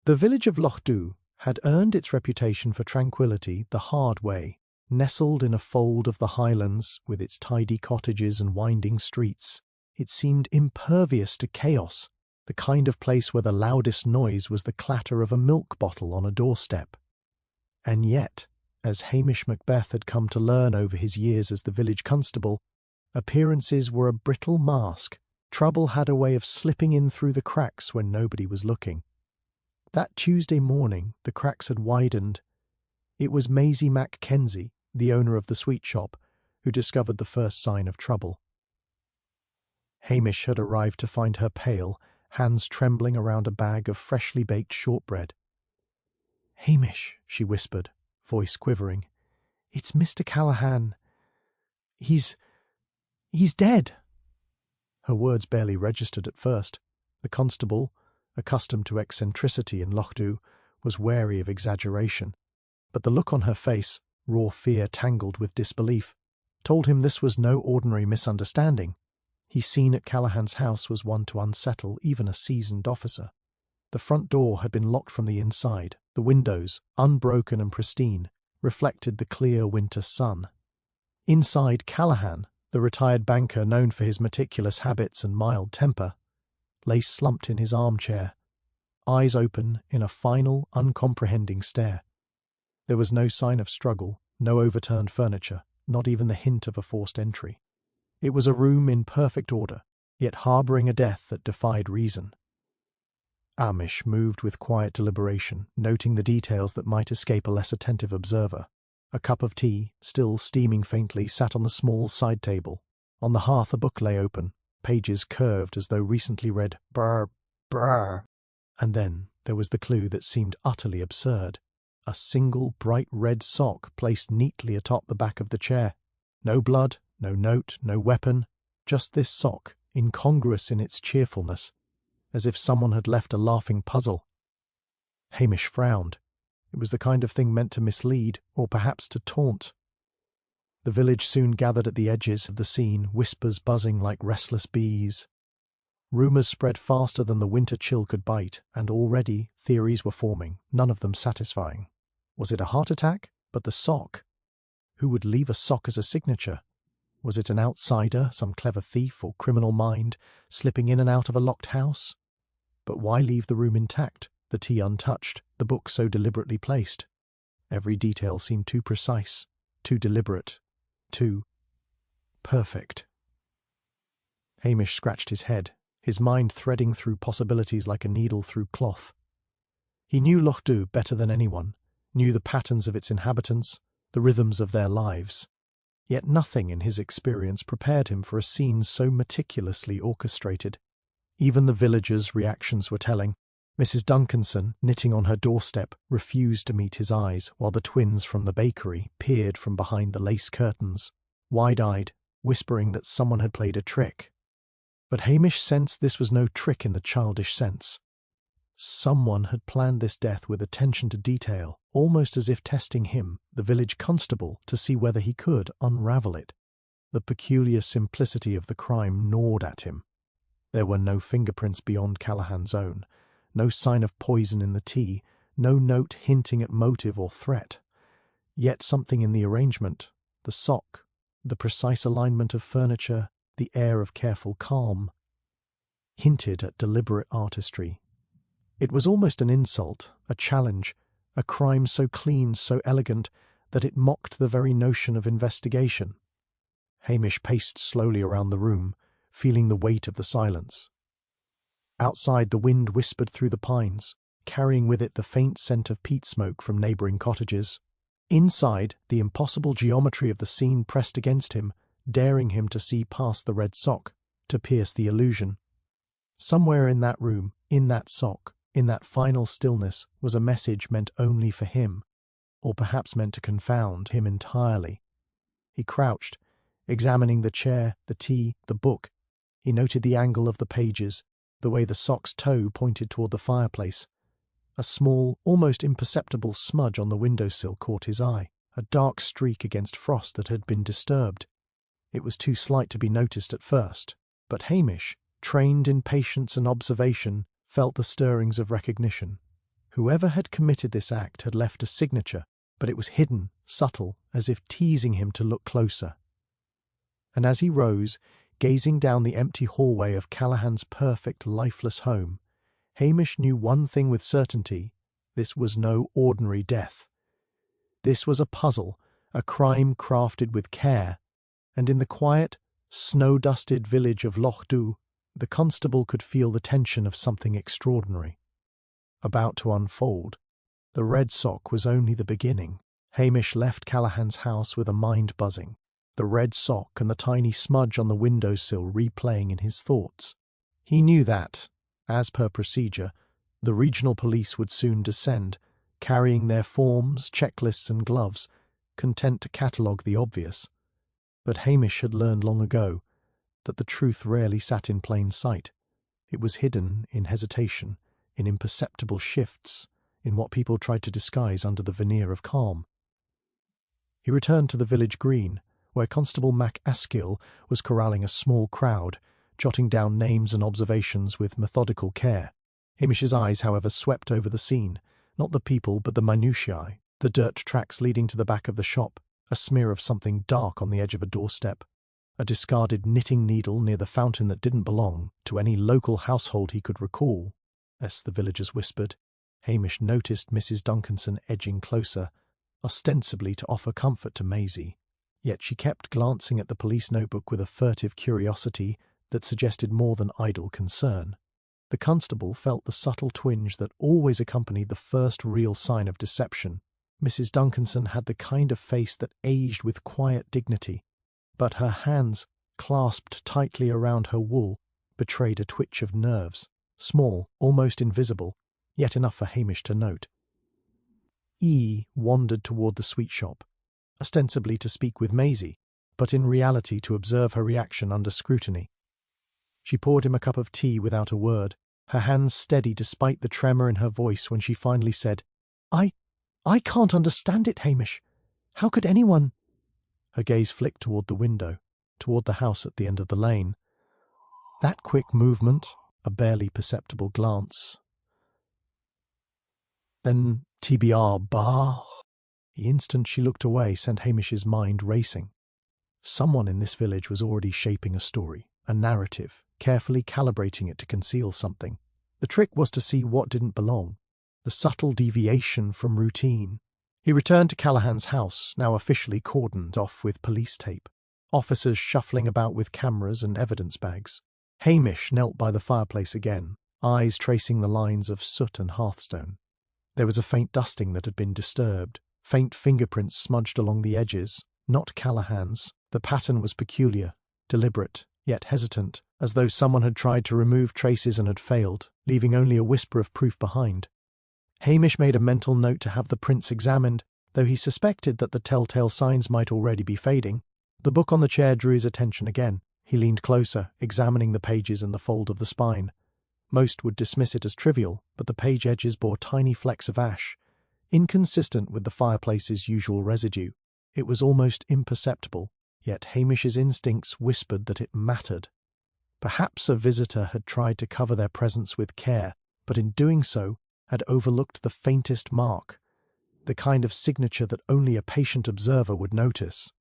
The village of Lochdu had earned its reputation for tranquility the hard way. Nestled in a fold of the highlands, with its tidy cottages and winding streets, it seemed impervious to chaos, the kind of place where the loudest noise was the clatter of a milk bottle on a doorstep. And yet, as Hamish Macbeth had come to learn over his years as the village constable, appearances were a brittle mask. Trouble had a way of slipping in through the cracks when nobody was looking. That Tuesday morning the cracks had widened. It was Maisie Mackenzie, the owner of the sweet shop, who discovered the first sign of trouble. Hamish had arrived to find her pale, hands trembling around a bag of freshly baked shortbread. "Hamish," she whispered, voice quivering, "it's Mr. Callahan. He's dead." Her words barely registered at first. The constable, accustomed to eccentricity in Lochdu, was wary of exaggeration. But the look on her face, raw fear tangled with disbelief, told him this was no ordinary misunderstanding. He scene at Callahan's house was one to unsettle even a seasoned officer. The front door had been locked from the inside. The windows, unbroken and pristine, reflected the clear winter sun. Inside, Callahan, the retired banker known for his meticulous habits and mild temper, lay slumped in his armchair, eyes open in a final, uncomprehending stare. There was no sign of struggle, no overturned furniture, not even the hint of a forced entry. It was a room in perfect order, yet harbouring a death that defied reason. Hamish moved with quiet deliberation, noting the details that might escape a less attentive observer. A cup of tea, still steaming faintly, sat on the small side table. On the hearth a book lay open, pages curved as though recently read brr, brr. And then there was the clue that seemed utterly absurd. A single bright red sock placed neatly atop the back of the chair. No blood, no note, no weapon, just this sock, incongruous in its cheerfulness, as if someone had left a laughing puzzle. Hamish frowned. It was the kind of thing meant to mislead, or perhaps to taunt. The village soon gathered at the edges of the scene, whispers buzzing like restless bees. Rumours spread faster than the winter chill could bite, and already theories were forming, none of them satisfying. Was it a heart attack? But the sock? Who would leave a sock as a signature? Was it an outsider, some clever thief or criminal mind, slipping in and out of a locked house? But why leave the room intact, the tea untouched, the book so deliberately placed? Every detail seemed too precise, too deliberate, too perfect. Hamish scratched his head, his mind threading through possibilities like a needle through cloth. He knew Lochdu better than anyone, knew the patterns of its inhabitants, the rhythms of their lives. Yet nothing in his experience prepared him for a scene so meticulously orchestrated. Even the villagers' reactions were telling. Mrs. Duncanson, knitting on her doorstep, refused to meet his eyes, while the twins from the bakery peered from behind the lace curtains, wide-eyed, whispering that someone had played a trick. But Hamish sensed this was no trick in the childish sense. Someone had planned this death with attention to detail, almost as if testing him, the village constable, to see whether he could unravel it. The peculiar simplicity of the crime gnawed at him. There were no fingerprints beyond Callahan's own, no sign of poison in the tea, no note hinting at motive or threat. Yet something in the arrangement, the sock, the precise alignment of furniture, the air of careful calm, hinted at deliberate artistry. It was almost an insult, a challenge, a crime so clean, so elegant, that it mocked the very notion of investigation. Hamish paced slowly around the room, feeling the weight of the silence. Outside, the wind whispered through the pines, carrying with it the faint scent of peat smoke from neighbouring cottages. Inside, the impossible geometry of the scene pressed against him, daring him to see past the red sock, to pierce the illusion. Somewhere in that room, in that sock, in that final stillness, was a message meant only for him, or perhaps meant to confound him entirely. He crouched, examining the chair, the tea, the book. He noted the angle of the pages, the way the sock's toe pointed toward the fireplace. A small, almost imperceptible smudge on the windowsill caught his eye, a dark streak against frost that had been disturbed. It was too slight to be noticed at first, but Hamish, trained in patience and observation, felt the stirrings of recognition. Whoever had committed this act had left a signature, but it was hidden, subtle, as if teasing him to look closer. And as he rose, gazing down the empty hallway of Callahan's perfect, lifeless home, Hamish knew one thing with certainty: this was no ordinary death. This was a puzzle, a crime crafted with care, and in the quiet, snow-dusted village of Lochdu, the constable could feel the tension of something extraordinary about to unfold. The red sock was only the beginning. Hamish left Callahan's house with a mind buzzing, the red sock and the tiny smudge on the windowsill replaying in his thoughts. He knew that, as per procedure, the regional police would soon descend, carrying their forms, checklists and gloves, content to catalogue the obvious. But Hamish had learned long ago that the truth rarely sat in plain sight. It was hidden in hesitation, in imperceptible shifts, in what people tried to disguise under the veneer of calm. He returned to the village green, where Constable Mac Askill was corralling a small crowd, jotting down names and observations with methodical care. Hamish's eyes, however, swept over the scene, not the people but the minutiae, the dirt tracks leading to the back of the shop, a smear of something dark on the edge of a doorstep, a discarded knitting needle near the fountain that didn't belong to any local household he could recall. As the villagers whispered, Hamish noticed Mrs. Duncanson edging closer, ostensibly to offer comfort to Maisie, yet she kept glancing at the police notebook with a furtive curiosity that suggested more than idle concern. The constable felt the subtle twinge that always accompanied the first real sign of deception. Mrs. Duncanson had the kind of face that aged with quiet dignity, but her hands, clasped tightly around her wool, betrayed a twitch of nerves, small, almost invisible, yet enough for Hamish to note. Wandered toward the sweet shop, ostensibly to speak with Maisie, but in reality to observe her reaction under scrutiny. She poured him a cup of tea without a word, her hands steady despite the tremor in her voice when she finally said, I can't understand it, Hamish. How could anyone—" Her gaze flicked toward the window, toward the house at the end of the lane. That quick movement, a barely perceptible glance. Then TBR bar. The instant she looked away sent Hamish's mind racing. Someone in this village was already shaping a story, a narrative, carefully calibrating it to conceal something. The trick was to see what didn't belong, the subtle deviation from routine. He returned to Callahan's house, now officially cordoned off with police tape, officers shuffling about with cameras and evidence bags. Hamish knelt by the fireplace again, eyes tracing the lines of soot and hearthstone. There was a faint dusting that had been disturbed, faint fingerprints smudged along the edges, not Callahan's. The pattern was peculiar, deliberate, yet hesitant, as though someone had tried to remove traces and had failed, leaving only a whisper of proof behind. Hamish made a mental note to have the prints examined, though he suspected that the telltale signs might already be fading. The book on the chair drew his attention again. He leaned closer, examining the pages and the fold of the spine. Most would dismiss it as trivial, but the page edges bore tiny flecks of ash, inconsistent with the fireplace's usual residue. It was almost imperceptible, yet Hamish's instincts whispered that it mattered. Perhaps a visitor had tried to cover their presence with care, but in doing so had overlooked the faintest mark, the kind of signature that only a patient observer would notice.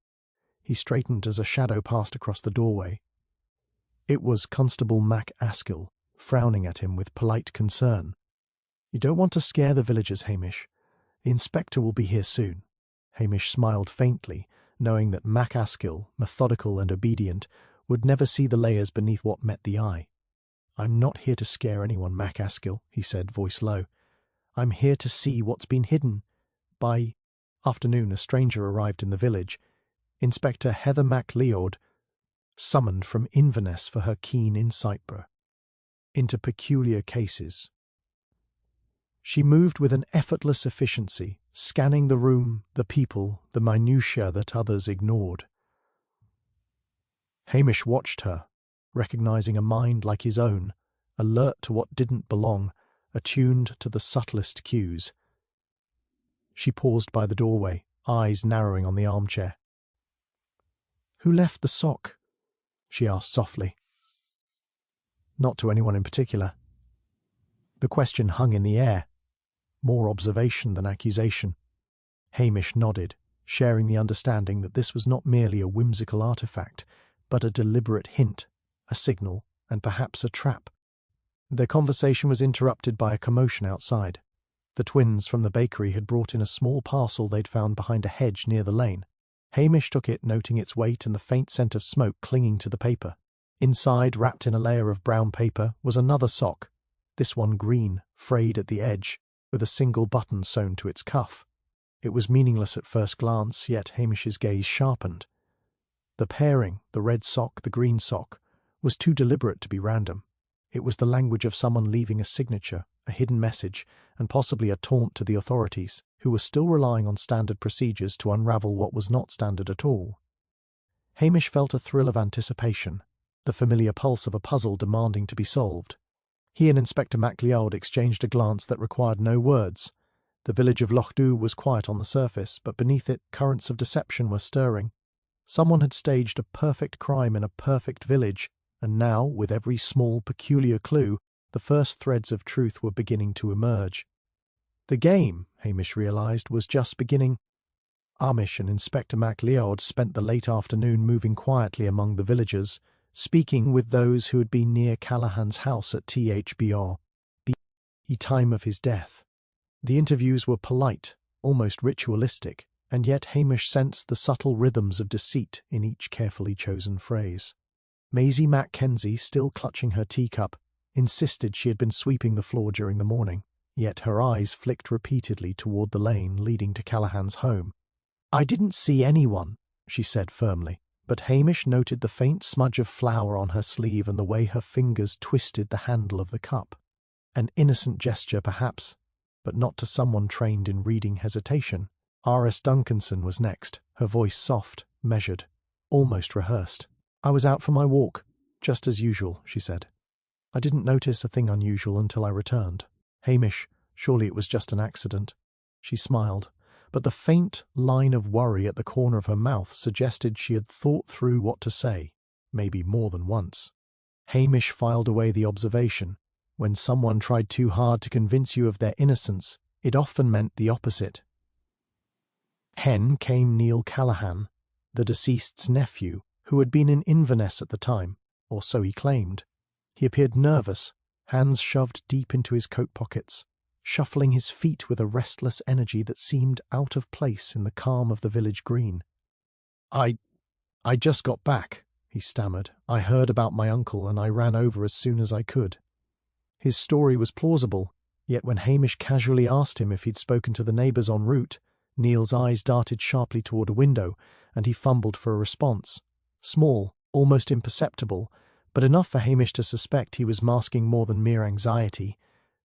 He straightened as a shadow passed across the doorway. It was Constable Mac Askill, frowning at him with polite concern. "You don't want to scare the villagers, Hamish. The inspector will be here soon." Hamish smiled faintly, knowing that Mac Askill, methodical and obedient, would never see the layers beneath what met the eye. "I'm not here to scare anyone, Mac Askill," he said, voice low. "I'm here to see what's been hidden." By afternoon, a stranger arrived in the village, Inspector Heather MacLeod, summoned from Inverness for her keen insight into peculiar cases. She moved with an effortless efficiency, scanning the room, the people, the minutiae that others ignored. Hamish watched her, recognizing a mind like his own, alert to what didn't belong, attuned to the subtlest cues. She paused by the doorway, eyes narrowing on the armchair. "Who left the sock?" she asked softly. "Not to anyone in particular." The question hung in the air. more observation than accusation. Hamish nodded, sharing the understanding that this was not merely a whimsical artifact, but a deliberate hint, a signal, and perhaps a trap. Their conversation was interrupted by a commotion outside. The twins from the bakery had brought in a small parcel they'd found behind a hedge near the lane. Hamish took it, noting its weight and the faint scent of smoke clinging to the paper. Inside, wrapped in a layer of brown paper, was another sock, this one green, frayed at the edge, with a single button sewn to its cuff. It was meaningless at first glance, yet Hamish's gaze sharpened. The pairing, the red sock, the green sock, was too deliberate to be random. It was the language of someone leaving a signature, a hidden message, and possibly a taunt to the authorities, who were still relying on standard procedures to unravel what was not standard at all. Hamish felt a thrill of anticipation, the familiar pulse of a puzzle demanding to be solved. He and Inspector MacLeod exchanged a glance that required no words. The village of Lochdu was quiet on the surface, but beneath it currents of deception were stirring. Someone had staged a perfect crime in a perfect village, and now, with every small, peculiar clue, the first threads of truth were beginning to emerge. The game, Hamish realised, was just beginning. Hamish and Inspector MacLeod spent the late afternoon moving quietly among the villagers, speaking with those who had been near Callahan's house at THBR, the time of his death. The interviews were polite, almost ritualistic, and yet Hamish sensed the subtle rhythms of deceit in each carefully chosen phrase. Maisie Mackenzie, still clutching her teacup, insisted she had been sweeping the floor during the morning, yet her eyes flicked repeatedly toward the lane leading to Callahan's home. "I didn't see anyone," she said firmly, but Hamish noted the faint smudge of flour on her sleeve and the way her fingers twisted the handle of the cup. An innocent gesture, perhaps, but not to someone trained in reading hesitation. R.S. Duncanson was next, her voice soft, measured, almost rehearsed. "I was out for my walk, just as usual," she said. "I didn't notice a thing unusual until I returned." "Hamish, surely it was just an accident." She smiled, but the faint line of worry at the corner of her mouth suggested she had thought through what to say, maybe more than once. Hamish filed away the observation. When someone tried too hard to convince you of their innocence, it often meant the opposite. Hen came Neil Callahan, the deceased's nephew, who had been in Inverness at the time, or so he claimed. He appeared nervous, hands shoved deep into his coat pockets, shuffling his feet with a restless energy that seemed out of place in the calm of the village green. I just got back," he stammered. "I heard about my uncle and I ran over as soon as I could." His story was plausible, yet when Hamish casually asked him if he'd spoken to the neighbours en route, Neil's eyes darted sharply toward a window, and he fumbled for a response. Small, almost imperceptible, but enough for Hamish to suspect he was masking more than mere anxiety.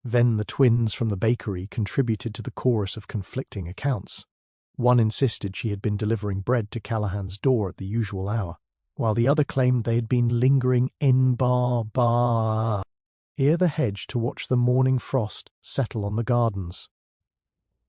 Then the twins from the bakery contributed to the chorus of conflicting accounts. One insisted she had been delivering bread to Callahan's door at the usual hour, while the other claimed they had been lingering in near the hedge to watch the morning frost settle on the gardens.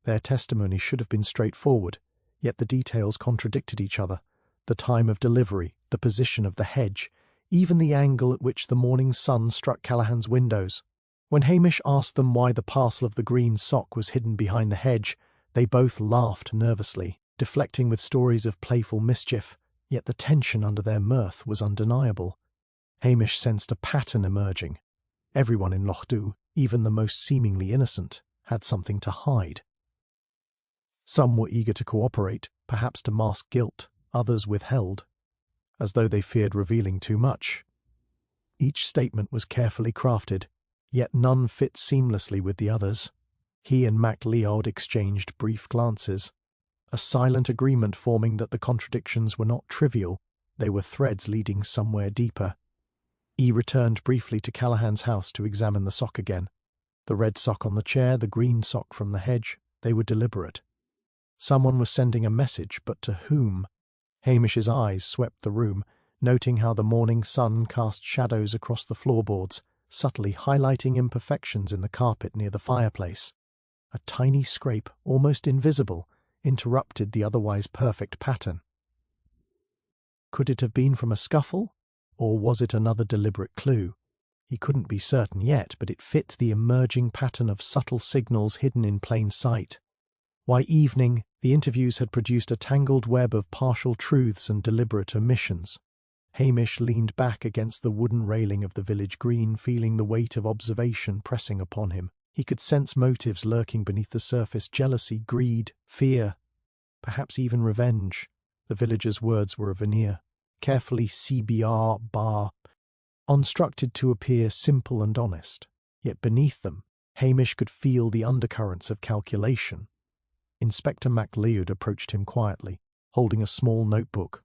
Their testimony should have been straightforward, yet the details contradicted each other. The time of delivery, the position of the hedge, even the angle at which the morning sun struck Callahan's windows. When Hamish asked them why the parcel of the green sock was hidden behind the hedge, they both laughed nervously, deflecting with stories of playful mischief, yet the tension under their mirth was undeniable. Hamish sensed a pattern emerging. Everyone in Lochdu, even the most seemingly innocent, had something to hide. Some were eager to cooperate, perhaps to mask guilt, others withheld, as though they feared revealing too much. Each statement was carefully crafted, yet none fit seamlessly with the others. He and MacLeod exchanged brief glances, a silent agreement forming that the contradictions were not trivial, they were threads leading somewhere deeper. He returned briefly to Callahan's house to examine the sock again. The red sock on the chair, the green sock from the hedge, they were deliberate. Someone was sending a message, but to whom? Hamish's eyes swept the room, noting how the morning sun cast shadows across the floorboards, subtly highlighting imperfections in the carpet near the fireplace. A tiny scrape, almost invisible, interrupted the otherwise perfect pattern. Could it have been from a scuffle, or was it another deliberate clue? He couldn't be certain yet, but it fit the emerging pattern of subtle signals hidden in plain sight. By evening, the interviews had produced a tangled web of partial truths and deliberate omissions. Hamish leaned back against the wooden railing of the village green, feeling the weight of observation pressing upon him. He could sense motives lurking beneath the surface: jealousy, greed, fear, perhaps even revenge. The villagers' words were a veneer, carefully CBR bar, constructed to appear simple and honest. Yet beneath them, Hamish could feel the undercurrents of calculation. Inspector MacLeod approached him quietly, holding a small notebook.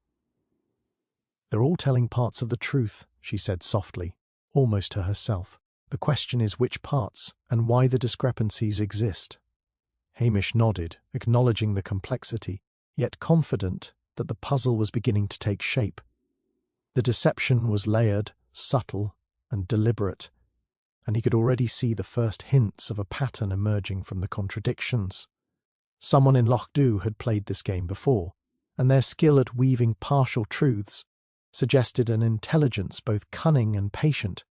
"They're all telling parts of the truth," she said softly, almost to herself. "The question is which parts, and why the discrepancies exist." Hamish nodded, acknowledging the complexity, yet confident that the puzzle was beginning to take shape. The deception was layered, subtle, and deliberate, and he could already see the first hints of a pattern emerging from the contradictions. Someone in Loch Dhu had played this game before, and their skill at weaving partial truths suggested an intelligence both cunning and patient.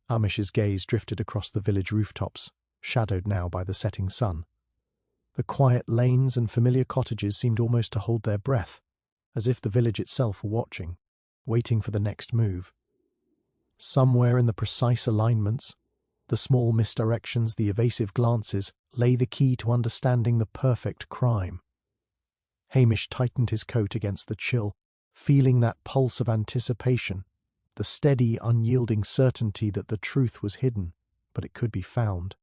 Hamish's gaze drifted across the village rooftops, shadowed now by the setting sun. The quiet lanes and familiar cottages seemed almost to hold their breath, as if the village itself were watching, waiting for the next move. Somewhere in the precise alignments, the small misdirections, the evasive glances, lay the key to understanding the perfect crime. Hamish tightened his coat against the chill, feeling that pulse of anticipation, the steady, unyielding certainty that the truth was hidden, but it could be found.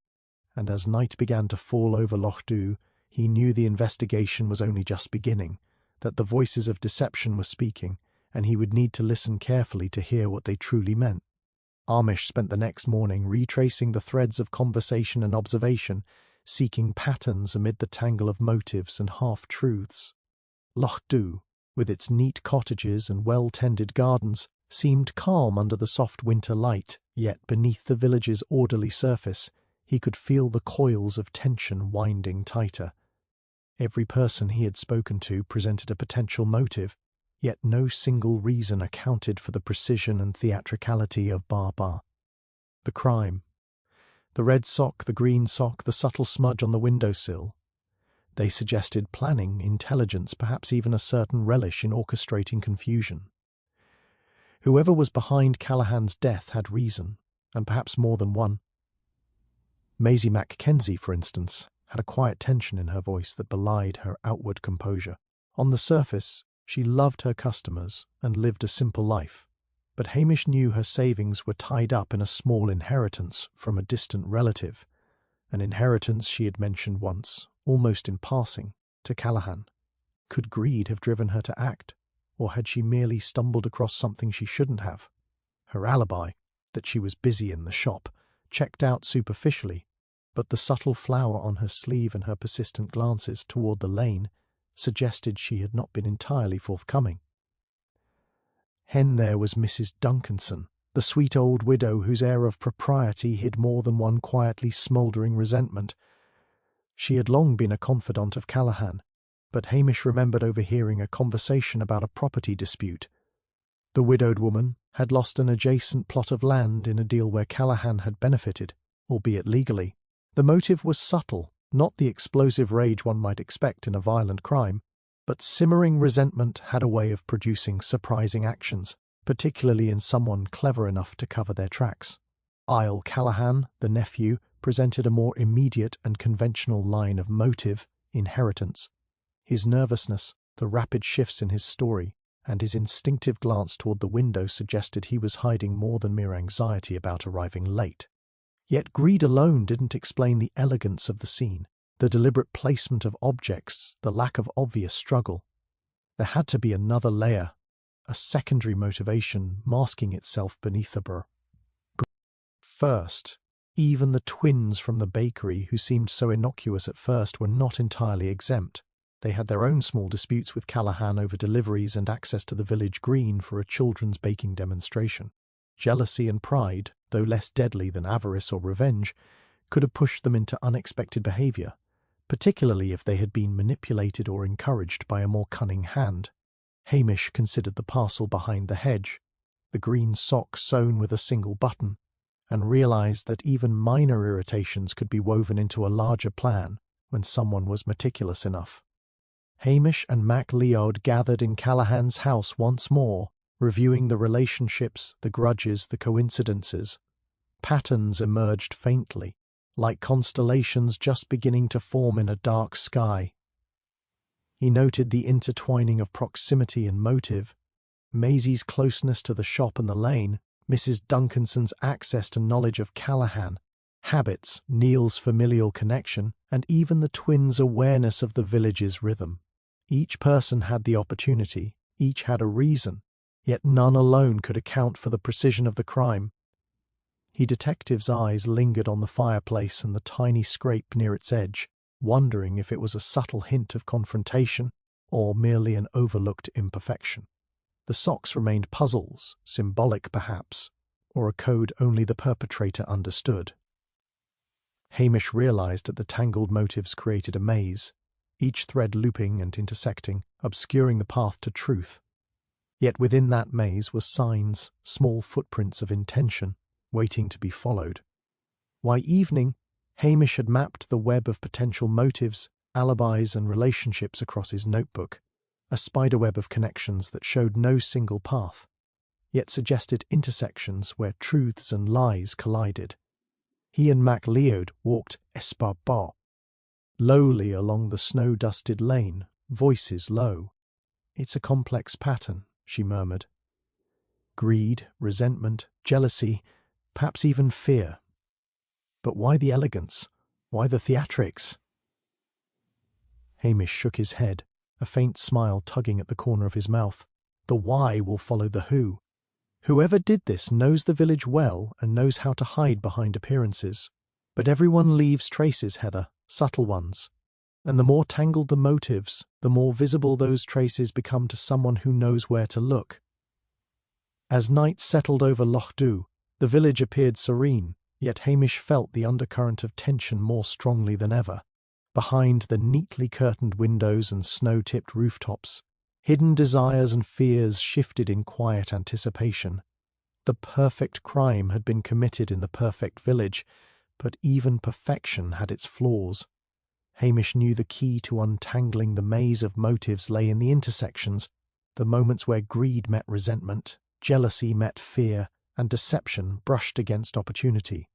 And as night began to fall over Loch Dhu, he knew the investigation was only just beginning, that the voices of deception were speaking, and he would need to listen carefully to hear what they truly meant. Hamish spent the next morning retracing the threads of conversation and observation, seeking patterns amid the tangle of motives and half-truths. Loch Dhu, with its neat cottages and well-tended gardens, seemed calm under the soft winter light, yet beneath the village's orderly surface he could feel the coils of tension winding tighter. Every person he had spoken to presented a potential motive, yet no single reason accounted for the precision and theatricality of Bar. The crime. The red sock, the green sock, the subtle smudge on the windowsill. They suggested planning, intelligence, perhaps even a certain relish in orchestrating confusion. Whoever was behind Callahan's death had reason, and perhaps more than one. Maisie Mackenzie, for instance, had a quiet tension in her voice that belied her outward composure. On the surface, she loved her customers and lived a simple life, but Hamish knew her savings were tied up in a small inheritance from a distant relative, an inheritance she had mentioned once, almost in passing, to Callahan. Could greed have driven her to act, or had she merely stumbled across something she shouldn't have? Her alibi, that she was busy in the shop, checked out superficially, but the subtle flower on her sleeve and her persistent glances toward the lane suggested she had not been entirely forthcoming. Then there was Mrs. Duncanson, the sweet old widow whose air of propriety hid more than one quietly smouldering resentment. She had long been a confidant of Callahan, but Hamish remembered overhearing a conversation about a property dispute. The widowed woman had lost an adjacent plot of land in a deal where Callahan had benefited, albeit legally. The motive was subtle, not the explosive rage one might expect in a violent crime, but simmering resentment had a way of producing surprising actions, particularly in someone clever enough to cover their tracks. Isle Callahan, the nephew, presented a more immediate and conventional line of motive: inheritance. His nervousness, the rapid shifts in his story, and his instinctive glance toward the window suggested he was hiding more than mere anxiety about arriving late. Yet greed alone didn't explain the elegance of the scene, the deliberate placement of objects, the lack of obvious struggle. There had to be another layer, a secondary motivation masking itself beneath the First, even the twins from the bakery, who seemed so innocuous at first, were not entirely exempt. They had their own small disputes with Callahan over deliveries and access to the village green for a children's baking demonstration. Jealousy and pride, though less deadly than avarice or revenge, could have pushed them into unexpected behaviour, particularly if they had been manipulated or encouraged by a more cunning hand. Hamish considered the parcel behind the hedge, the green sock sewn with a single button, and realized that even minor irritations could be woven into a larger plan when someone was meticulous enough. Hamish and Mac Leod gathered in Callahan's house once more, reviewing the relationships, the grudges, the coincidences. Patterns emerged faintly, like constellations just beginning to form in a dark sky. He noted the intertwining of proximity and motive, Maisie's closeness to the shop and the lane, Mrs. Duncanson's access to knowledge of Callahan, habits, Neil's familial connection, and even the twins' awareness of the village's rhythm. Each person had the opportunity, each had a reason, yet none alone could account for the precision of the crime. The detective's eyes lingered on the fireplace and the tiny scrape near its edge, wondering if it was a subtle hint of confrontation or merely an overlooked imperfection. The socks remained puzzles, symbolic perhaps, or a code only the perpetrator understood. Hamish realized that the tangled motives created a maze, each thread looping and intersecting, obscuring the path to truth. Yet within that maze were signs, small footprints of intention, waiting to be followed. By evening, Hamish had mapped the web of potential motives, alibis, and relationships across his notebook, a spiderweb of connections that showed no single path, yet suggested intersections where truths and lies collided. He and Mac Leod walked esparpart, lowly along the snow-dusted lane, voices low. "It's a complex pattern," she murmured. "Greed, resentment, jealousy, perhaps even fear. But why the elegance? Why the theatrics?" Hamish shook his head, a faint smile tugging at the corner of his mouth. The why will follow the who. Whoever did this knows the village well and knows how to hide behind appearances. But everyone leaves traces, Heather, subtle ones. And the more tangled the motives, the more visible those traces become to someone who knows where to look. As night settled over Loch Dhu, the village appeared serene, yet Hamish felt the undercurrent of tension more strongly than ever. Behind the neatly curtained windows and snow-tipped rooftops, hidden desires and fears shifted in quiet anticipation. The perfect crime had been committed in the perfect village, but even perfection had its flaws. Hamish knew the key to untangling the maze of motives lay in the intersections, the moments where greed met resentment, jealousy met fear, and deception brushed against opportunity.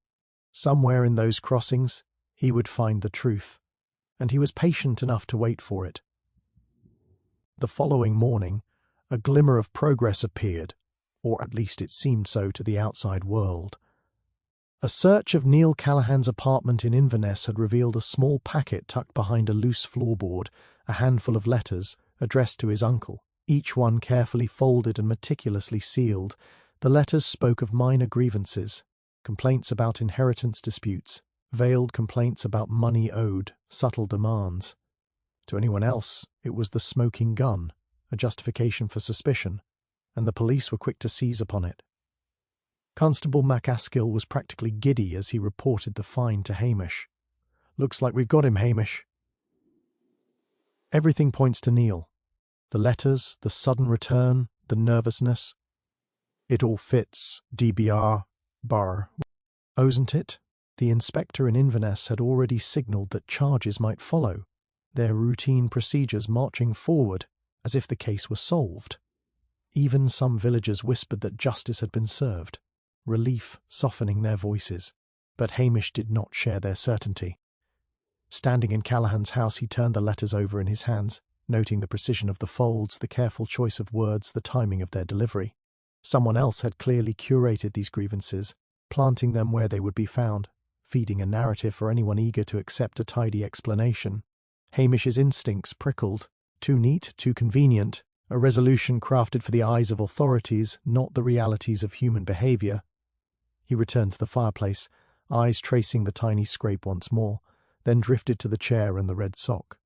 Somewhere in those crossings, he would find the truth, and he was patient enough to wait for it. The following morning, a glimmer of progress appeared, or at least it seemed so to the outside world. A search of Neil Callahan's apartment in Inverness had revealed a small packet tucked behind a loose floorboard, a handful of letters, addressed to his uncle, each one carefully folded and meticulously sealed. The letters spoke of minor grievances, complaints about inheritance disputes, veiled complaints about money owed, subtle demands. To anyone else, it was the smoking gun, a justification for suspicion, and the police were quick to seize upon it. Constable MacAskill was practically giddy as he reported the find to Hamish. "Looks like we've got him, Hamish." Everything points to Neil. The letters, the sudden return, the nervousness. It all fits, DBR, bar. Isn't it? The inspector in Inverness had already signalled that charges might follow, their routine procedures marching forward, as if the case were solved. Even some villagers whispered that justice had been served, relief softening their voices, but Hamish did not share their certainty. Standing in Callahan's house, he turned the letters over in his hands, noting the precision of the folds, the careful choice of words, the timing of their delivery. Someone else had clearly curated these grievances, planting them where they would be found, feeding a narrative for anyone eager to accept a tidy explanation. Hamish's instincts prickled. Too neat, too convenient, a resolution crafted for the eyes of authorities, not the realities of human behaviour. He returned to the fireplace, eyes tracing the tiny scrape once more, then drifted to the chair and the red sock.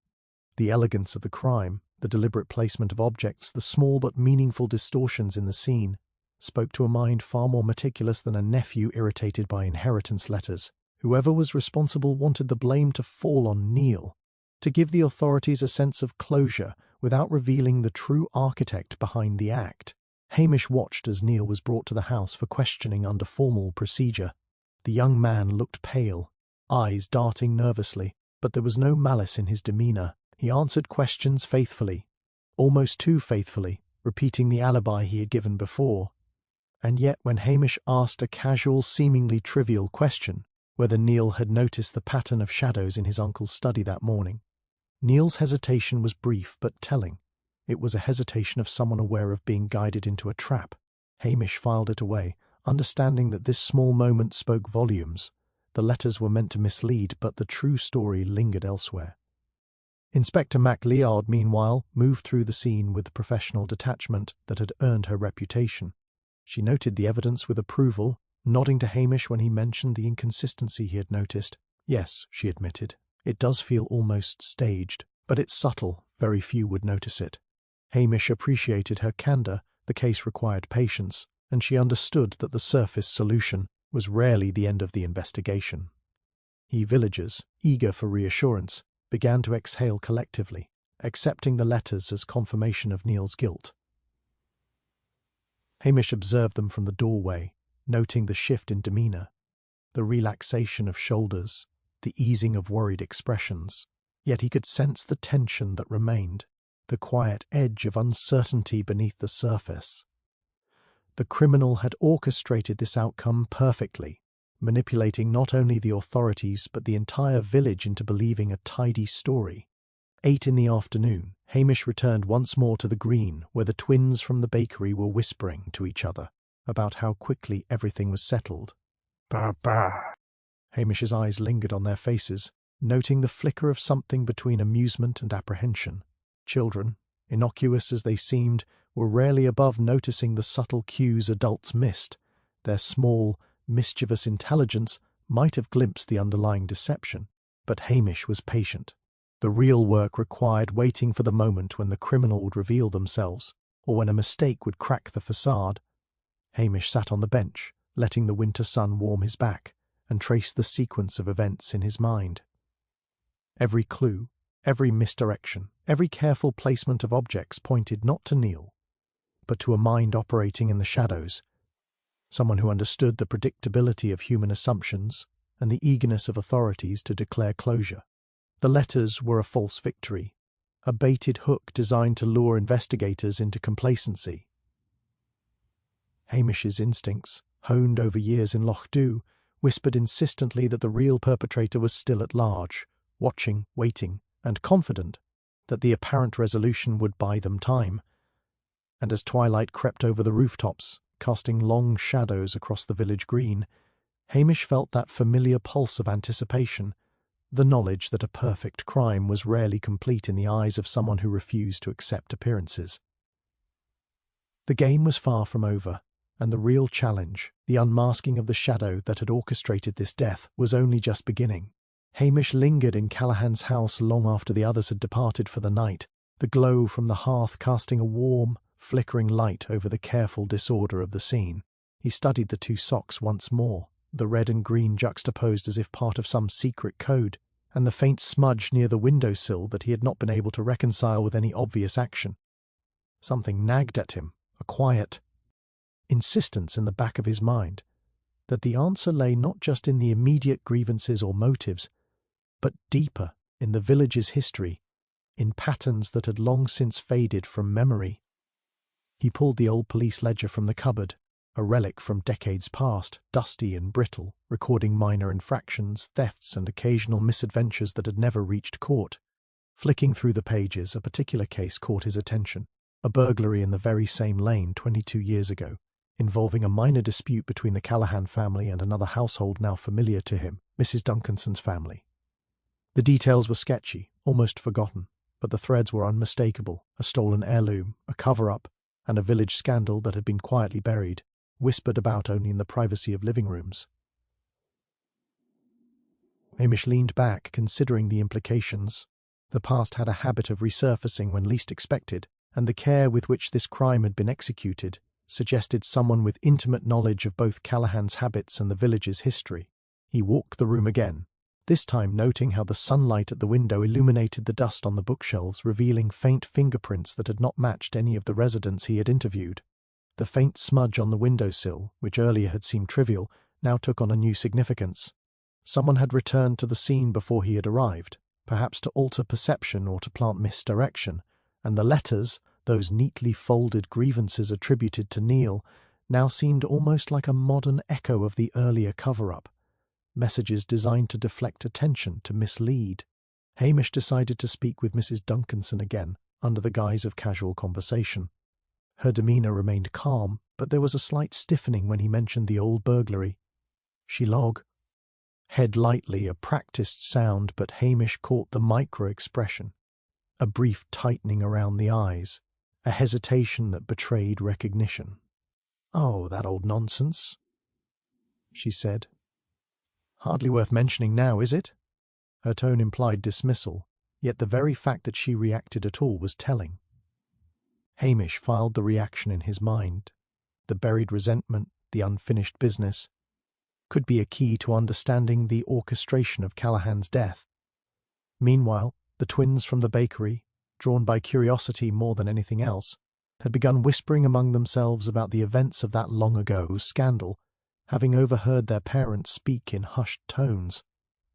The elegance of the crime, the deliberate placement of objects, the small but meaningful distortions in the scene, spoke to a mind far more meticulous than a nephew irritated by inheritance letters. Whoever was responsible wanted the blame to fall on Neil, to give the authorities a sense of closure without revealing the true architect behind the act. Hamish watched as Neil was brought to the house for questioning under formal procedure. The young man looked pale, eyes darting nervously, but there was no malice in his demeanour. He answered questions faithfully, almost too faithfully, repeating the alibi he had given before. And yet when Hamish asked a casual, seemingly trivial question, whether Neil had noticed the pattern of shadows in his uncle's study that morning, Neil's hesitation was brief but telling. It was a hesitation of someone aware of being guided into a trap. Hamish filed it away, understanding that this small moment spoke volumes. The letters were meant to mislead, but the true story lingered elsewhere. Inspector MacLeod, meanwhile, moved through the scene with the professional detachment that had earned her reputation. She noted the evidence with approval, nodding to Hamish when he mentioned the inconsistency he had noticed. "Yes," she admitted, "it does feel almost staged, but it's subtle, very few would notice it." Hamish appreciated her candour. The case required patience, and she understood that the surface solution was rarely the end of the investigation. Villagers, eager for reassurance, began to exhale collectively, accepting the letters as confirmation of Neil's guilt. Hamish observed them from the doorway, noting the shift in demeanour, the relaxation of shoulders, the easing of worried expressions. Yet he could sense the tension that remained, the quiet edge of uncertainty beneath the surface. The criminal had orchestrated this outcome perfectly, manipulating not only the authorities but the entire village into believing a tidy story. 8 in the afternoon, Hamish returned once more to the green, where the twins from the bakery were whispering to each other about how quickly everything was settled. "Bah, bah." Hamish's eyes lingered on their faces, noting the flicker of something between amusement and apprehension. Children, innocuous as they seemed, were rarely above noticing the subtle cues adults missed. Their small, mischievous intelligence might have glimpsed the underlying deception, but Hamish was patient. The real work required waiting for the moment when the criminal would reveal themselves, or when a mistake would crack the facade. Hamish sat on the bench, letting the winter sun warm his back, and traced the sequence of events in his mind. Every clue, every misdirection, every careful placement of objects pointed not to Neil, but to a mind operating in the shadows, someone who understood the predictability of human assumptions and the eagerness of authorities to declare closure. The letters were a false victory, a baited hook designed to lure investigators into complacency. Hamish's instincts, honed over years in Loch Dhu, whispered insistently that the real perpetrator was still at large, watching, waiting, and confident that the apparent resolution would buy them time. And as twilight crept over the rooftops, casting long shadows across the village green, Hamish felt that familiar pulse of anticipation, the knowledge that a perfect crime was rarely complete in the eyes of someone who refused to accept appearances. The game was far from over, and the real challenge, the unmasking of the shadow that had orchestrated this death, was only just beginning. Hamish lingered in Callahan's house long after the others had departed for the night, the glow from the hearth casting a warm, flickering light over the careful disorder of the scene. He studied the 2 socks once more, the red and green juxtaposed as if part of some secret code, and the faint smudge near the window-sill that he had not been able to reconcile with any obvious action. Something nagged at him, a quiet insistence in the back of his mind, that the answer lay not just in the immediate grievances or motives, but deeper in the village's history, in patterns that had long since faded from memory. He pulled the old police ledger from the cupboard, a relic from decades past, dusty and brittle, recording minor infractions, thefts, and occasional misadventures that had never reached court. Flicking through the pages, a particular case caught his attention, a burglary in the very same lane 22 years ago, involving a minor dispute between the Callahan family and another household now familiar to him, Mrs. Duncanson's family. The details were sketchy, almost forgotten, but the threads were unmistakable: a stolen heirloom, a cover-up, and a village scandal that had been quietly buried, whispered about only in the privacy of living rooms. Hamish leaned back, considering the implications. The past had a habit of resurfacing when least expected, and the care with which this crime had been executed suggested someone with intimate knowledge of both Callahan's habits and the village's history. He walked the room again, this time noting how the sunlight at the window illuminated the dust on the bookshelves, revealing faint fingerprints that had not matched any of the residents he had interviewed. The faint smudge on the windowsill, which earlier had seemed trivial, now took on a new significance. Someone had returned to the scene before he had arrived, perhaps to alter perception or to plant misdirection, and the letters, those neatly folded grievances attributed to Neil, now seemed almost like a modern echo of the earlier cover-up, messages designed to deflect attention, to mislead. Hamish decided to speak with Mrs. Duncanson again, under the guise of casual conversation. Her demeanour remained calm, but there was a slight stiffening when he mentioned the old burglary. She log. Head lightly, a practised sound, but Hamish caught the micro-expression. A brief tightening around the eyes, a hesitation that betrayed recognition. "Oh, that old nonsense," she said. "Hardly worth mentioning now, is it?" Her tone implied dismissal, yet the very fact that she reacted at all was telling. Hamish filed the reaction in his mind. The buried resentment, the unfinished business, could be a key to understanding the orchestration of Callahan's death. Meanwhile, the twins from the bakery, drawn by curiosity more than anything else, had begun whispering among themselves about the events of that long-ago scandal, having overheard their parents speak in hushed tones.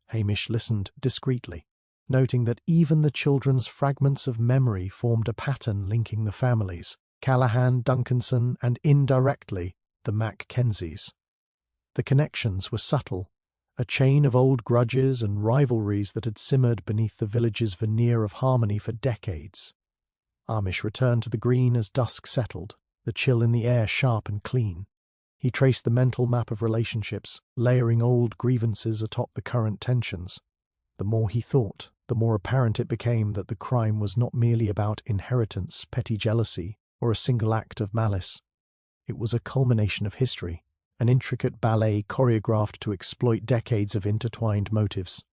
Hamish listened discreetly, noting that even the children's fragments of memory formed a pattern linking the families, Callahan, Duncanson, and indirectly the Mackenzies. The connections were subtle, a chain of old grudges and rivalries that had simmered beneath the village's veneer of harmony for decades. Hamish returned to the green as dusk settled, the chill in the air sharp and clean. He traced the mental map of relationships, layering old grievances atop the current tensions. The more he thought, the more apparent it became that the crime was not merely about inheritance, petty jealousy, or a single act of malice. It was a culmination of history, an intricate ballet choreographed to exploit decades of intertwined motives.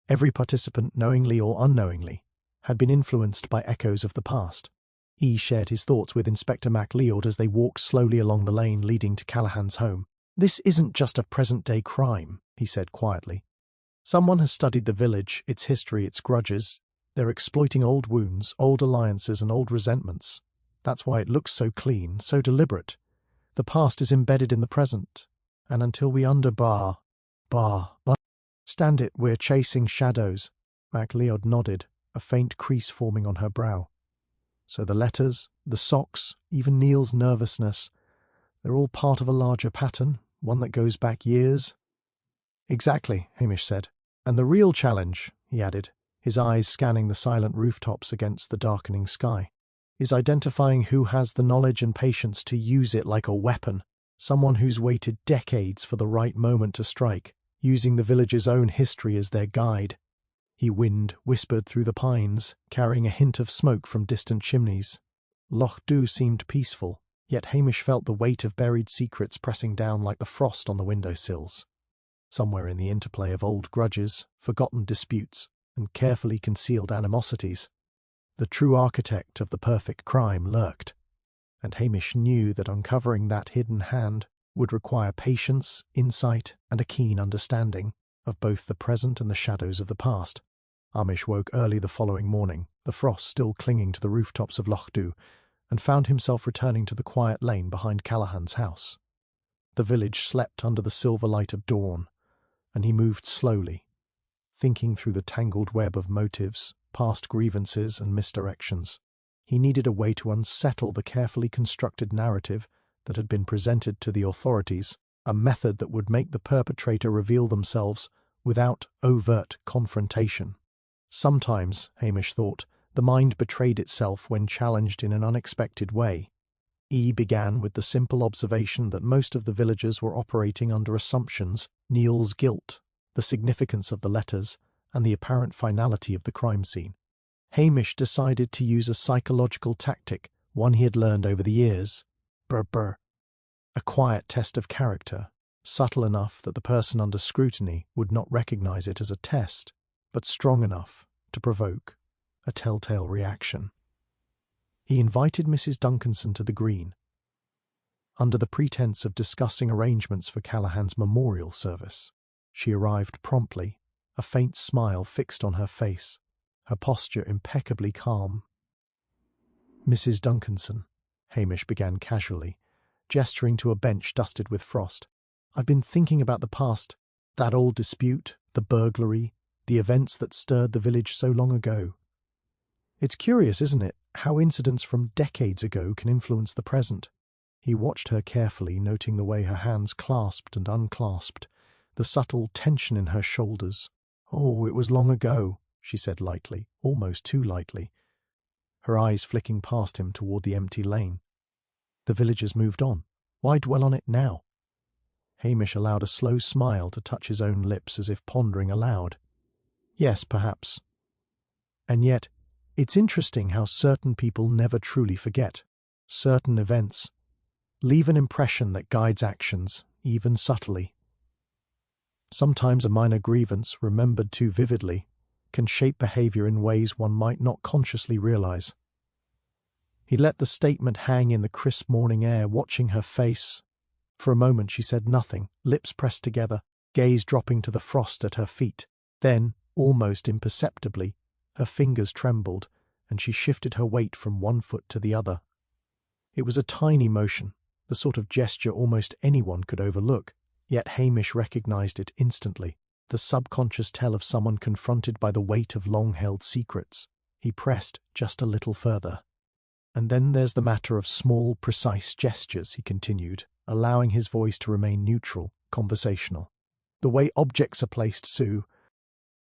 Every participant, knowingly or unknowingly, had been influenced by echoes of the past. He shared his thoughts with Inspector MacLeod as they walked slowly along the lane leading to Callahan's home. "This isn't just a present-day crime," he said quietly. "Someone has studied the village, its history, its grudges. They're exploiting old wounds, old alliances, and old resentments. That's why it looks so clean, so deliberate. The past is embedded in the present, and until we bar. Stand it, we're chasing shadows." MacLeod nodded, a faint crease forming on her brow. "So the letters, the socks, even Neil's nervousness, they're all part of a larger pattern, one that goes back years?" "Exactly," Hamish said. "And the real challenge," he added, his eyes scanning the silent rooftops against the darkening sky, "is identifying who has the knowledge and patience to use it like a weapon, someone who's waited decades for the right moment to strike, using the village's own history as their guide." Wind whispered through the pines, carrying a hint of smoke from distant chimneys. Loch Dhu seemed peaceful, yet Hamish felt the weight of buried secrets pressing down like the frost on the windowsills. Somewhere in the interplay of old grudges, forgotten disputes, and carefully concealed animosities, the true architect of the perfect crime lurked, and Hamish knew that uncovering that hidden hand would require patience, insight, and a keen understanding of both the present and the shadows of the past. Hamish woke early the following morning, the frost still clinging to the rooftops of Loch Dhu, and found himself returning to the quiet lane behind Callahan's house. The village slept under the silver light of dawn, and he moved slowly, thinking through the tangled web of motives, past grievances, and misdirections. He needed a way to unsettle the carefully constructed narrative that had been presented to the authorities, a method that would make the perpetrator reveal themselves without overt confrontation. Sometimes, Hamish thought, the mind betrayed itself when challenged in an unexpected way. He began with the simple observation that most of the villagers were operating under assumptions: Neil's guilt, the significance of the letters, and the apparent finality of the crime scene. Hamish decided to use a psychological tactic, one he had learned over the years. A quiet test of character, subtle enough that the person under scrutiny would not recognize it as a test, but strong enough to provoke a telltale reaction. He invited Mrs. Duncanson to the green, under the pretense of discussing arrangements for Callahan's memorial service. She arrived promptly, a faint smile fixed on her face, her posture impeccably calm. "Mrs. Duncanson," Hamish began casually, gesturing to a bench dusted with frost, I've been thinking about the past, that old dispute, the burglary, the events that stirred the village so long ago. It's curious, isn't it, how incidents from decades ago can influence the present. He watched her carefully, noting the way her hands clasped and unclasped, the subtle tension in her shoulders. "Oh, it was long ago," she said lightly, almost too lightly, her eyes flicking past him toward the empty lane. The villagers moved on. Why dwell on it now? Hamish allowed a slow smile to touch his own lips as if pondering aloud. Yes, perhaps. And yet, it's interesting how certain people never truly forget. Certain events leave an impression that guides actions, even subtly. Sometimes a minor grievance, remembered too vividly, can shape behaviour in ways one might not consciously realise. He let the statement hang in the crisp morning air, watching her face. For a moment she said nothing, lips pressed together, gaze dropping to the frost at her feet. Then, almost imperceptibly, her fingers trembled, and she shifted her weight from one foot to the other. It was a tiny motion, the sort of gesture almost anyone could overlook, yet Hamish recognised it instantly, the subconscious tell of someone confronted by the weight of long-held secrets. He pressed just a little further. "And then there's the matter of small, precise gestures," he continued, allowing his voice to remain neutral, conversational. "The way objects are placed, Sue.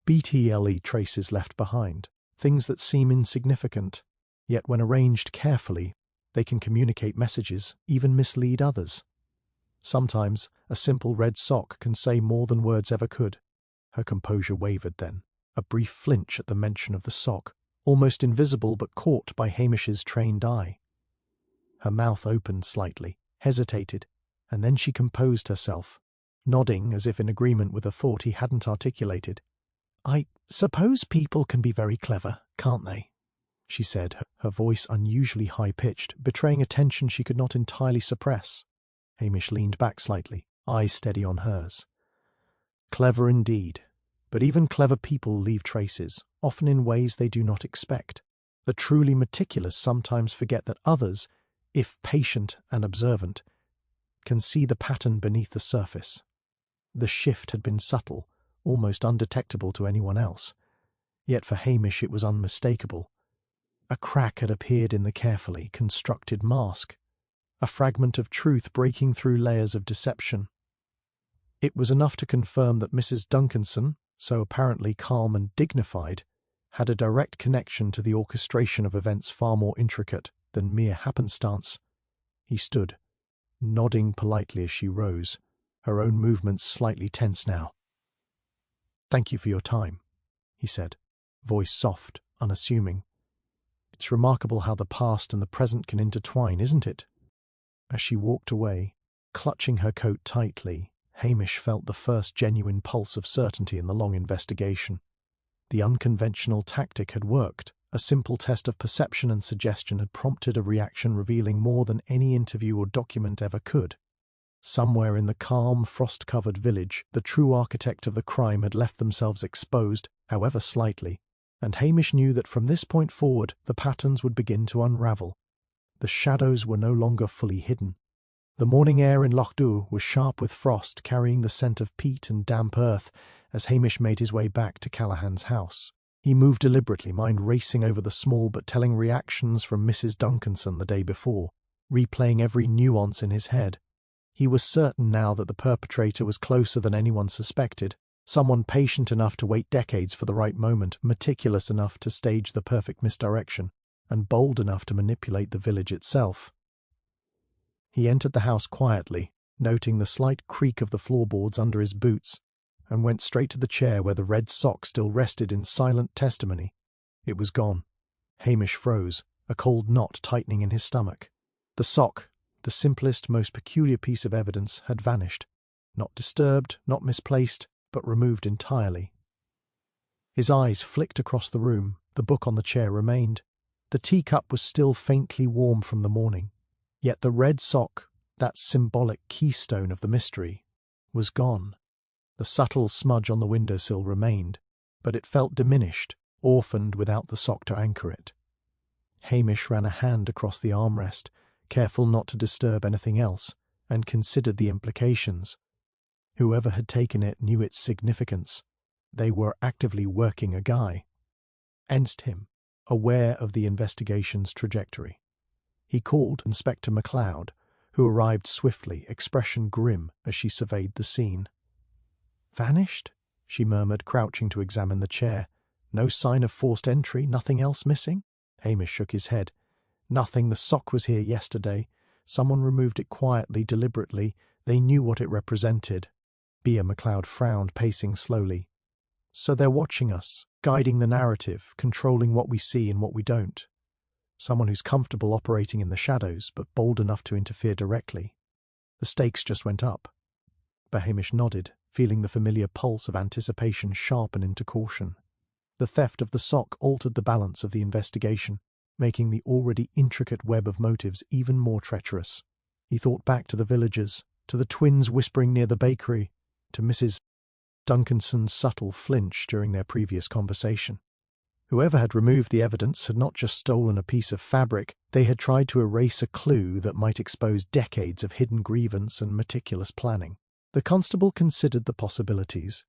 BTLE traces left behind, things that seem insignificant, yet when arranged carefully, they can communicate messages, even mislead others. Sometimes a simple red sock can say more than words ever could." Her composure wavered then, a brief flinch at the mention of the sock, almost invisible but caught by Hamish's trained eye. Her mouth opened slightly, hesitated, and then she composed herself, nodding as if in agreement with a thought he hadn't articulated. "I suppose people can be very clever, can't they?" she said, her voice unusually high-pitched, betraying a tension she could not entirely suppress. Hamish leaned back slightly, eyes steady on hers. "Clever indeed. But even clever people leave traces, often in ways they do not expect. The truly meticulous sometimes forget that others, if patient and observant, can see the pattern beneath the surface." The shift had been subtle, almost undetectable to anyone else. Yet for Hamish it was unmistakable. A crack had appeared in the carefully constructed mask, a fragment of truth breaking through layers of deception. It was enough to confirm that Mrs. Duncanson, so apparently calm and dignified, had a direct connection to the orchestration of events far more intricate than mere happenstance. He stood, nodding politely as she rose, her own movements slightly tense now. "Thank you for your time," he said, voice soft, unassuming. "It's remarkable how the past and the present can intertwine, isn't it?" As she walked away, clutching her coat tightly, Hamish felt the first genuine pulse of certainty in the long investigation. The unconventional tactic had worked. A simple test of perception and suggestion had prompted a reaction revealing more than any interview or document ever could. Somewhere in the calm, frost-covered village, the true architect of the crime had left themselves exposed, however slightly, and Hamish knew that from this point forward the patterns would begin to unravel. The shadows were no longer fully hidden. The morning air in Lochdu was sharp with frost, carrying the scent of peat and damp earth as Hamish made his way back to Callahan's house. He moved deliberately, mind racing over the small but telling reactions from Mrs. Duncanson the day before, replaying every nuance in his head. He was certain now that the perpetrator was closer than anyone suspected, someone patient enough to wait decades for the right moment, meticulous enough to stage the perfect misdirection, and bold enough to manipulate the village itself. He entered the house quietly, noting the slight creak of the floorboards under his boots, and went straight to the chair where the red sock still rested in silent testimony. It was gone. Hamish froze, a cold knot tightening in his stomach. The sock, the simplest, most peculiar piece of evidence, had vanished. Not disturbed, not misplaced, but removed entirely. His eyes flicked across the room. The book on the chair remained. The teacup was still faintly warm from the morning. Yet the red sock, that symbolic keystone of the mystery, was gone. The subtle smudge on the windowsill remained, but it felt diminished, orphaned without the sock to anchor it. Hamish ran a hand across the armrest, careful not to disturb anything else, and considered the implications. Whoever had taken it knew its significance. They were actively working a guy. Against him, aware of the investigation's trajectory. He called Inspector MacLeod, who arrived swiftly, expression grim as she surveyed the scene. "Vanished?" she murmured, crouching to examine the chair. "No sign of forced entry, nothing else missing?" Hamish shook his head. "Nothing. The sock was here yesterday. Someone removed it quietly, deliberately. They knew what it represented." Beer MacLeod frowned, pacing slowly. "So they're watching us, guiding the narrative, controlling what we see and what we don't. Someone who's comfortable operating in the shadows, but bold enough to interfere directly. The stakes just went up." Hamish nodded, feeling the familiar pulse of anticipation sharpen into caution. The theft of the sock altered the balance of the investigation, making the already intricate web of motives even more treacherous. He thought back to the villagers, to the twins whispering near the bakery, to Mrs. Duncanson's subtle flinch during their previous conversation. Whoever had removed the evidence had not just stolen a piece of fabric, they had tried to erase a clue that might expose decades of hidden grievance and meticulous planning. The constable considered the possibilities.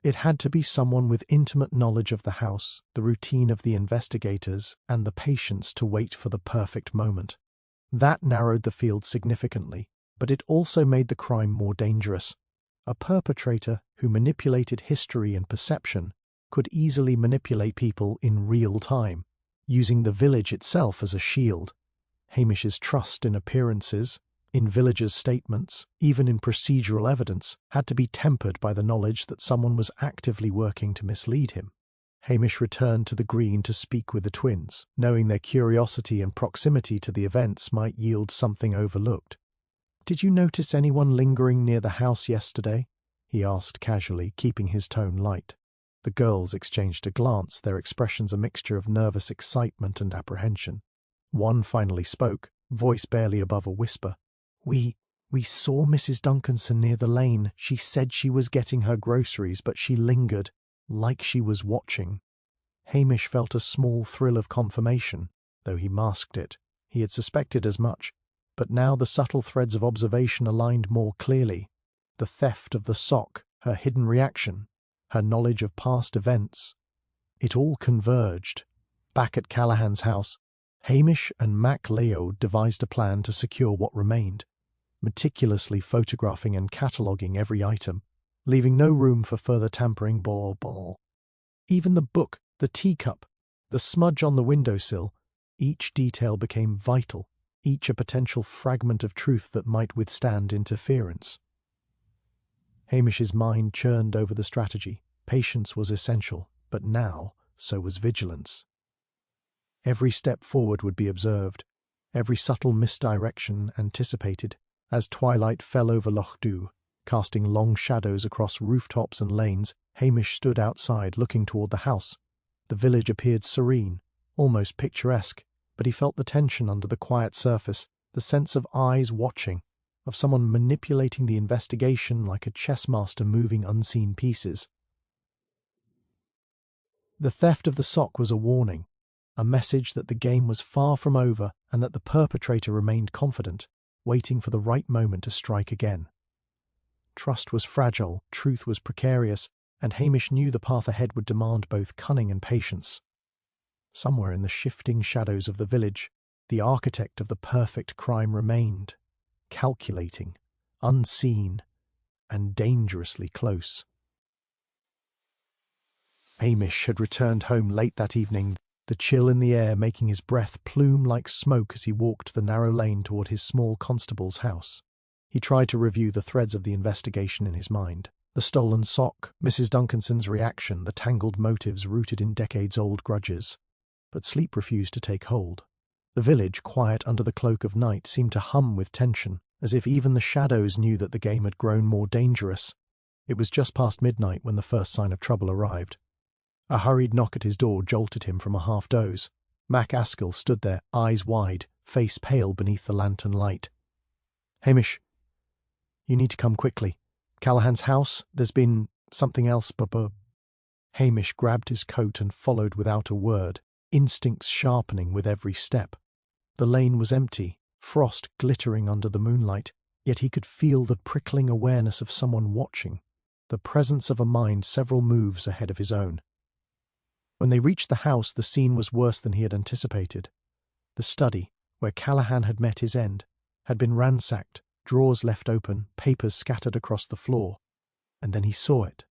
It had to be someone with intimate knowledge of the house, the routine of the investigators, and the patience to wait for the perfect moment. That narrowed the field significantly, but it also made the crime more dangerous. A perpetrator who manipulated history and perception could easily manipulate people in real time, using the village itself as a shield. Hamish's trust in appearances, in villagers' statements, even in procedural evidence, had to be tempered by the knowledge that someone was actively working to mislead him. Hamish returned to the green to speak with the twins, knowing their curiosity and proximity to the events might yield something overlooked. "Did you notice anyone lingering near the house yesterday?" he asked casually, keeping his tone light. The girls exchanged a glance, their expressions a mixture of nervous excitement and apprehension. One finally spoke, voice barely above a whisper. We saw Mrs. Duncanson near the lane. She said she was getting her groceries, but she lingered, like she was watching." Hamish felt a small thrill of confirmation, though he masked it. He had suspected as much, but now the subtle threads of observation aligned more clearly. The theft of the sock, her hidden reaction, her knowledge of past events. It all converged. Back at Callahan's house, Hamish and MacLeod devised a plan to secure what remained, meticulously photographing and cataloguing every item, leaving no room for further tampering. Even the book, the teacup, the smudge on the windowsill, each detail became vital, each a potential fragment of truth that might withstand interference. Hamish's mind churned over the strategy. Patience was essential, but now so was vigilance. Every step forward would be observed, every subtle misdirection anticipated. As twilight fell over Loch Dhu, casting long shadows across rooftops and lanes, Hamish stood outside looking toward the house. The village appeared serene, almost picturesque, but he felt the tension under the quiet surface, the sense of eyes watching, of someone manipulating the investigation like a chess master moving unseen pieces. The theft of the sock was a warning, a message that the game was far from over and that the perpetrator remained confident, waiting for the right moment to strike again. Trust was fragile, truth was precarious, and Hamish knew the path ahead would demand both cunning and patience. Somewhere in the shifting shadows of the village, the architect of the perfect crime remained, calculating, unseen, and dangerously close. Hamish had returned home late that evening, the chill in the air making his breath plume like smoke as he walked the narrow lane toward his small constable's house. He tried to review the threads of the investigation in his mind. The stolen sock, Mrs. Duncanson's reaction, the tangled motives rooted in decades-old grudges. But sleep refused to take hold. The village, quiet under the cloak of night, seemed to hum with tension, as if even the shadows knew that the game had grown more dangerous. It was just past midnight when the first sign of trouble arrived. A hurried knock at his door jolted him from a half-doze. Mac Askill stood there, eyes wide, face pale beneath the lantern light. "Hamish, you need to come quickly. Callahan's house, there's been something else, Hamish grabbed his coat and followed without a word, instincts sharpening with every step. The lane was empty, frost glittering under the moonlight. Yet he could feel the prickling awareness of someone watching, the presence of a mind several moves ahead of his own. When they reached the house, the scene was worse than he had anticipated. The study, where Callahan had met his end, had been ransacked, drawers left open, papers scattered across the floor. And then he saw it.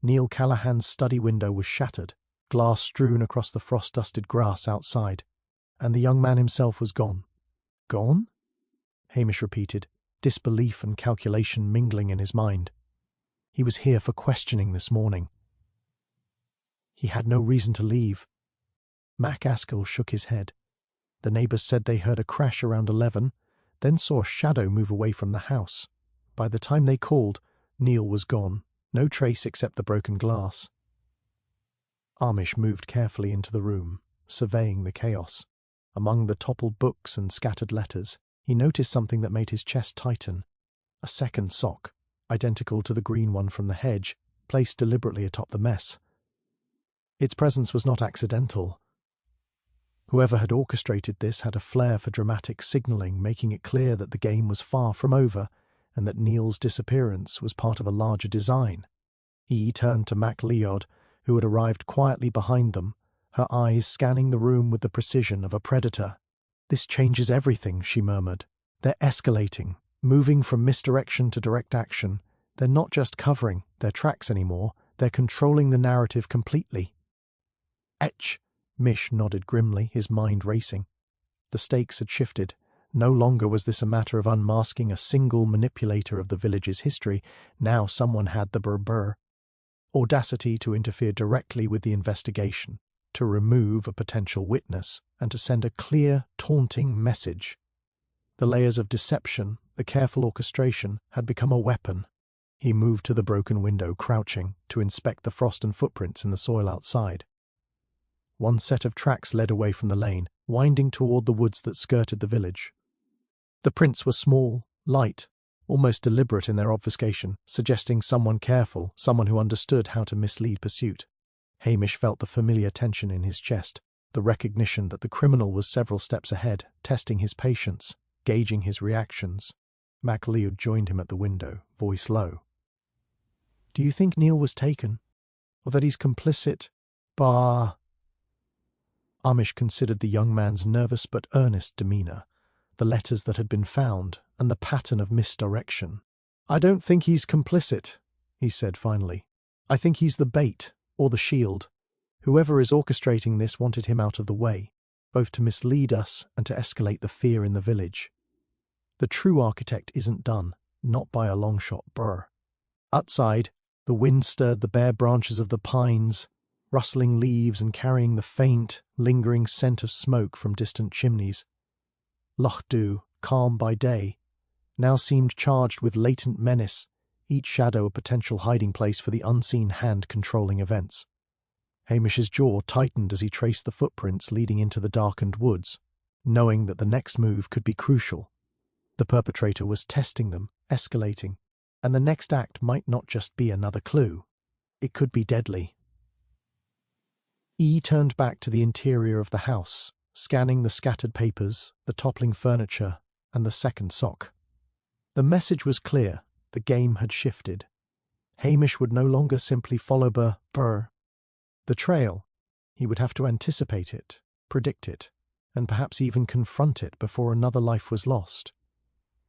Neil Callahan's study window was shattered, glass strewn across the frost-dusted grass outside, and the young man himself was gone. Gone? Hamish repeated, disbelief and calculation mingling in his mind. He was here for questioning this morning. He had no reason to leave. Mac Askill shook his head. The neighbours said they heard a crash around 11, then saw a shadow move away from the house. By the time they called, Neil was gone, no trace except the broken glass. Hamish moved carefully into the room, surveying the chaos. Among the toppled books and scattered letters, he noticed something that made his chest tighten. A second sock, identical to the green one from the hedge, placed deliberately atop the mess. Its presence was not accidental. Whoever had orchestrated this had a flair for dramatic signalling, making it clear that the game was far from over, and that Neil's disappearance was part of a larger design. He turned to Mac Leod, who had arrived quietly behind them, her eyes scanning the room with the precision of a predator. "This changes everything," she murmured. "They're escalating, moving from misdirection to direct action. They're not just covering their tracks anymore, they're controlling the narrative completely." "Etch!" Mish nodded grimly, his mind racing. The stakes had shifted. No longer was this a matter of unmasking a single manipulator of the village's history. Now someone had the audacity to interfere directly with the investigation, to remove a potential witness, and to send a clear, taunting message. The layers of deception, the careful orchestration, had become a weapon. He moved to the broken window, crouching, to inspect the frost and footprints in the soil outside. One set of tracks led away from the lane, winding toward the woods that skirted the village. The prints were small, light, almost deliberate in their obfuscation, suggesting someone careful, someone who understood how to mislead pursuit. Hamish felt the familiar tension in his chest, the recognition that the criminal was several steps ahead, testing his patience, gauging his reactions. Mac Leod joined him at the window, voice low. "Do you think Neil was taken? Or that he's complicit? Bah!" Hamish considered the young man's nervous but earnest demeanour, the letters that had been found, and the pattern of misdirection. "I don't think he's complicit," he said finally. "I think he's the bait, or the shield. Whoever is orchestrating this wanted him out of the way, both to mislead us and to escalate the fear in the village. The true architect isn't done, not by a long shot. Brr." Outside, the wind stirred the bare branches of the pines, rustling leaves and carrying the faint, lingering scent of smoke from distant chimneys. Loch Dhu, calm by day, now seemed charged with latent menace, each shadow a potential hiding place for the unseen hand controlling events. Hamish's jaw tightened as he traced the footprints leading into the darkened woods, knowing that the next move could be crucial. The perpetrator was testing them, escalating, and the next act might not just be another clue. It could be deadly. E turned back to the interior of the house, scanning the scattered papers, the toppling furniture, and the second sock. The message was clear. The game had shifted. Hamish would no longer simply follow the trail. He would have to anticipate it, predict it, and perhaps even confront it before another life was lost.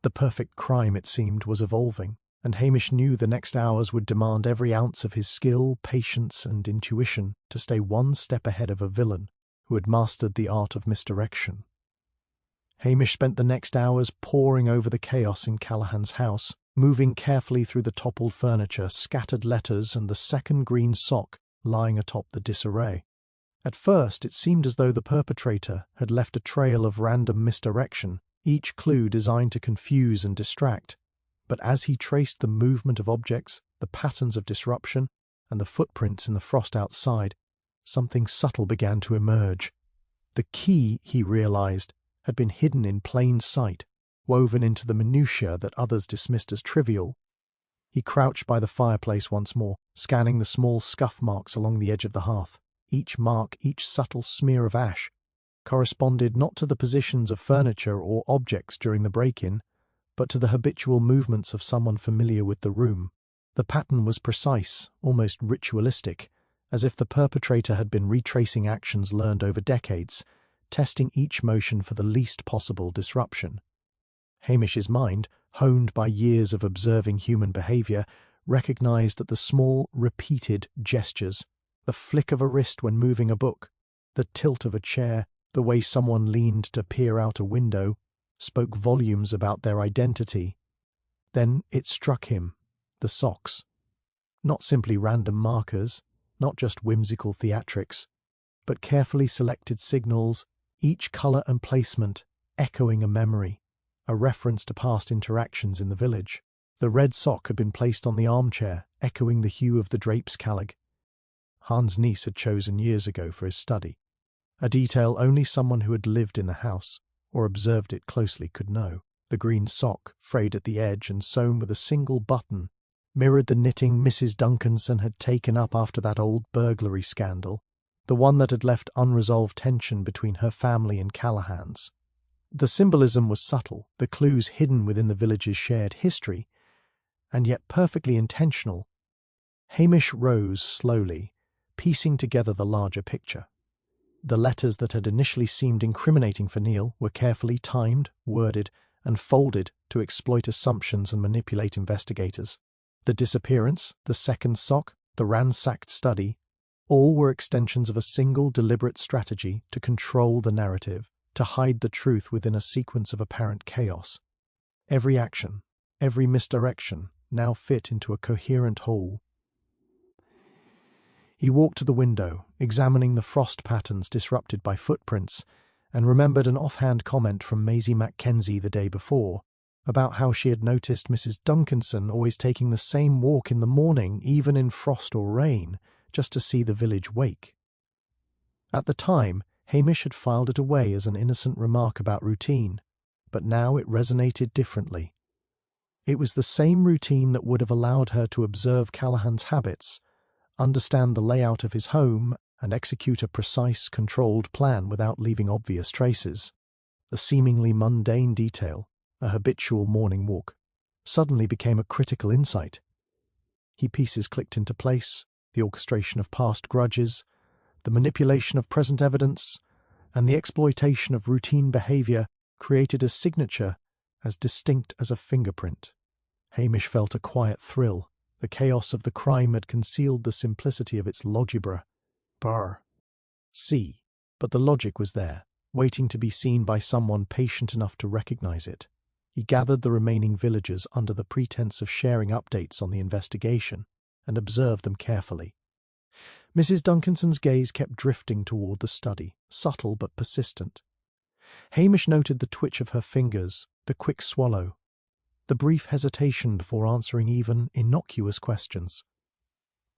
The perfect crime, it seemed, was evolving, and Hamish knew the next hours would demand every ounce of his skill, patience, and intuition to stay one step ahead of a villain who had mastered the art of misdirection. Hamish spent the next hours poring over the chaos in Callahan's house, moving carefully through the toppled furniture, scattered letters, and the second green sock lying atop the disarray. At first it seemed as though the perpetrator had left a trail of random misdirection, each clue designed to confuse and distract. But as he traced the movement of objects, the patterns of disruption, and the footprints in the frost outside, something subtle began to emerge. The key, he realized, had been hidden in plain sight, woven into the minutiae that others dismissed as trivial. He crouched by the fireplace once more, scanning the small scuff marks along the edge of the hearth. Each mark, each subtle smear of ash, corresponded not to the positions of furniture or objects during the break-in, but to the habitual movements of someone familiar with the room. The pattern was precise, almost ritualistic, as if the perpetrator had been retracing actions learned over decades, testing each motion for the least possible disruption. Hamish's mind, honed by years of observing human behavior, recognized that the small, repeated gestures, the flick of a wrist when moving a book, the tilt of a chair, the way someone leaned to peer out a window, spoke volumes about their identity. Then it struck him, the socks. Not simply random markers, not just whimsical theatrics, but carefully selected signals, each colour and placement echoing a memory, a reference to past interactions in the village. The red sock had been placed on the armchair, echoing the hue of the drape's callig. Hans' niece had chosen years ago for his study, a detail only someone who had lived in the house or observed it closely could know. The green sock, frayed at the edge and sewn with a single button, mirrored the knitting Mrs. Duncanson had taken up after that old burglary scandal, the one that had left unresolved tension between her family and Callahan's. The symbolism was subtle, the clues hidden within the village's shared history, and yet perfectly intentional. Hamish rose slowly, piecing together the larger picture. The letters that had initially seemed incriminating for Neil were carefully timed, worded, and folded to exploit assumptions and manipulate investigators. The disappearance, the second sock, the ransacked study, all were extensions of a single deliberate strategy to control the narrative, to hide the truth within a sequence of apparent chaos. Every action, every misdirection, now fit into a coherent whole. He walked to the window, examining the frost patterns disrupted by footprints, and remembered an offhand comment from Maisie Mackenzie the day before, about how she had noticed Mrs. Duncanson always taking the same walk in the morning, even in frost or rain, just to see the village wake. At the time, Hamish had filed it away as an innocent remark about routine, but now it resonated differently. It was the same routine that would have allowed her to observe Callahan's habits, understand the layout of his home, and execute a precise, controlled plan without leaving obvious traces. The seemingly mundane detail, a habitual morning walk, suddenly became a critical insight. Pieces clicked into place, the orchestration of past grudges, the manipulation of present evidence, and the exploitation of routine behaviour created a signature as distinct as a fingerprint. Hamish felt a quiet thrill. The chaos of the crime had concealed the simplicity of its logibra. Brr. See. But the logic was there, waiting to be seen by someone patient enough to recognise it. He gathered the remaining villagers under the pretense of sharing updates on the investigation, and observed them carefully. Mrs. Duncanson's gaze kept drifting toward the study, subtle but persistent. Hamish noted the twitch of her fingers, the quick swallow, the brief hesitation before answering even innocuous questions.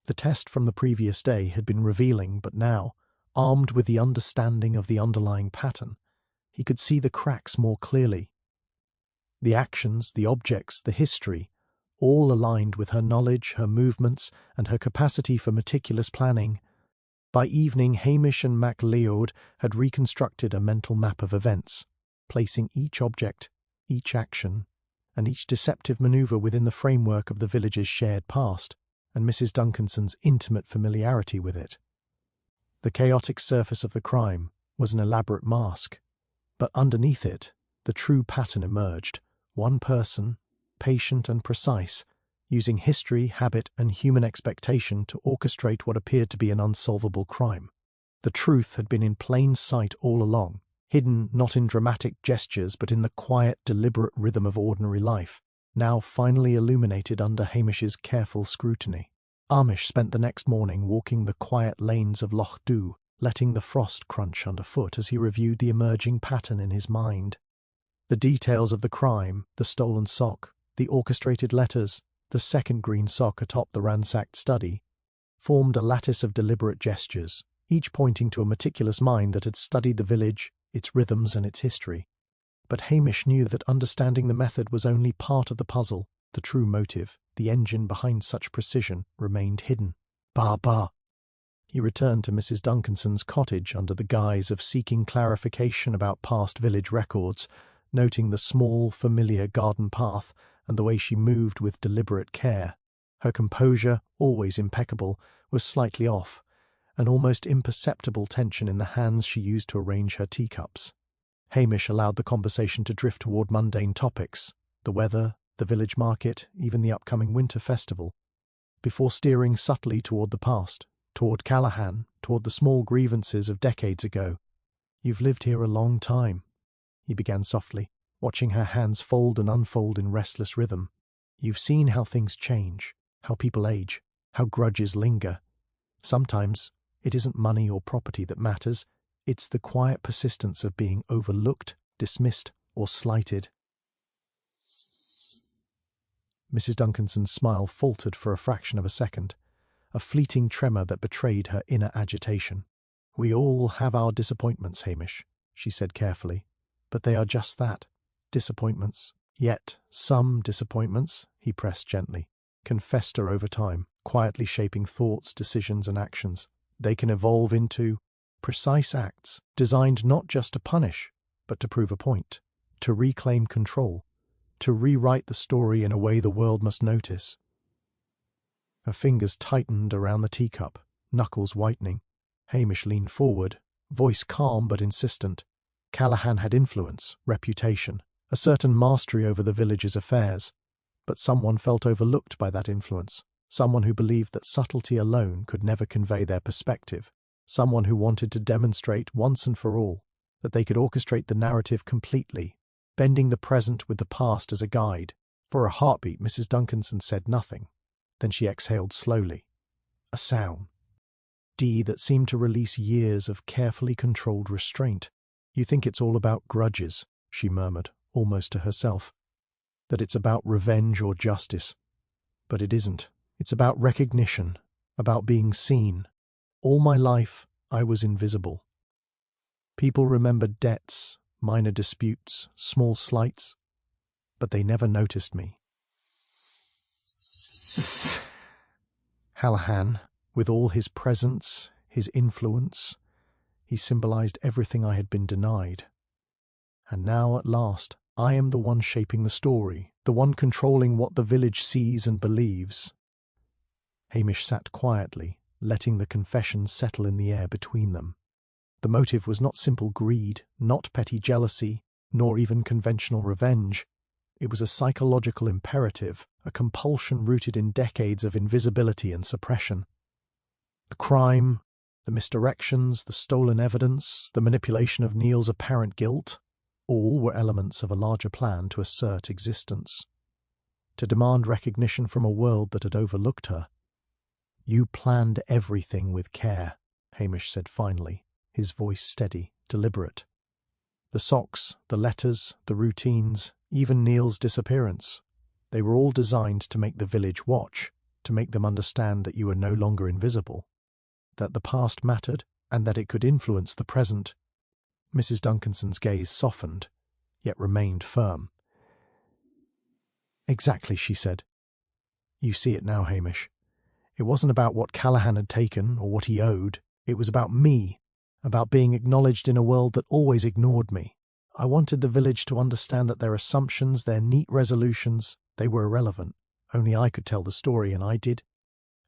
The test from the previous day had been revealing, but now, armed with the understanding of the underlying pattern, he could see the cracks more clearly. The actions, the objects, the history, all aligned with her knowledge, her movements, and her capacity for meticulous planning. By evening, Hamish and MacLeod had reconstructed a mental map of events, placing each object, each action, and each deceptive manoeuvre within the framework of the village's shared past, and Mrs. Duncanson's intimate familiarity with it. The chaotic surface of the crime was an elaborate mask, but underneath it, the true pattern emerged. One person, patient and precise, using history, habit, and human expectation to orchestrate what appeared to be an unsolvable crime. The truth had been in plain sight all along, hidden not in dramatic gestures but in the quiet, deliberate rhythm of ordinary life, now finally illuminated under Hamish's careful scrutiny. Hamish spent the next morning walking the quiet lanes of Loch Dhu, letting the frost crunch underfoot as he reviewed the emerging pattern in his mind. The details of the crime, the stolen sock, the orchestrated letters, the second green sock atop the ransacked study, formed a lattice of deliberate gestures, each pointing to a meticulous mind that had studied the village, its rhythms and its history. But Hamish knew that understanding the method was only part of the puzzle. The true motive, the engine behind such precision, remained hidden. Bah! He returned to Mrs. Duncanson's cottage under the guise of seeking clarification about past village records, noting the small, familiar garden path and the way she moved with deliberate care. Her composure, always impeccable, was slightly off, an almost imperceptible tension in the hands she used to arrange her teacups. Hamish allowed the conversation to drift toward mundane topics, the weather, the village market, even the upcoming winter festival, before steering subtly toward the past, toward Callahan, toward the small grievances of decades ago. "You've lived here a long time," he began softly, watching her hands fold and unfold in restless rhythm. "You've seen how things change, how people age, how grudges linger. Sometimes it isn't money or property that matters, it's the quiet persistence of being overlooked, dismissed, or slighted." Mrs. Duncanson's smile faltered for a fraction of a second, a fleeting tremor that betrayed her inner agitation. "We all have our disappointments, Hamish," she said carefully, "but they are just that, disappointments. Yet some disappointments," he pressed gently, "can fester over time, quietly shaping thoughts, decisions, and actions. They can evolve into precise acts, designed not just to punish, but to prove a point, to reclaim control, to rewrite the story in a way the world must notice." Her fingers tightened around the teacup, knuckles whitening. Hamish leaned forward, voice calm but insistent. Callahan had influence, reputation, a certain mastery over the village's affairs, but someone felt overlooked by that influence, someone who believed that subtlety alone could never convey their perspective, someone who wanted to demonstrate once and for all that they could orchestrate the narrative completely, bending the present with the past as a guide. For a heartbeat, Mrs. Duncanson said nothing. Then she exhaled slowly. A sound that seemed to release years of carefully controlled restraint. "You think it's all about grudges," she murmured, almost to herself. "That it's about revenge or justice. But it isn't. It's about recognition, about being seen. All my life, I was invisible. People remembered debts, minor disputes, small slights, but they never noticed me." Callahan, with all his presence, his influence, he symbolized everything I had been denied. And now, at last, I am the one shaping the story, the one controlling what the village sees and believes. Hamish sat quietly, letting the confession settle in the air between them. The motive was not simple greed, not petty jealousy, nor even conventional revenge. It was a psychological imperative, a compulsion rooted in decades of invisibility and suppression. The crime, the misdirections, the stolen evidence, the manipulation of Neil's apparent guilt, all were elements of a larger plan to assert existence, to demand recognition from a world that had overlooked her. "You planned everything with care," Hamish said finally, his voice steady, deliberate. "The socks, the letters, the routines, even Neil's disappearance. They were all designed to make the village watch, to make them understand that you were no longer invisible, that the past mattered, and that it could influence the present." Mrs. Duncanson's gaze softened, yet remained firm. "Exactly," she said. "You see it now, Hamish. It wasn't about what Callahan had taken or what he owed. It was about me, about being acknowledged in a world that always ignored me. I wanted the village to understand that their assumptions, their neat resolutions, they were irrelevant. Only I could tell the story, and I did."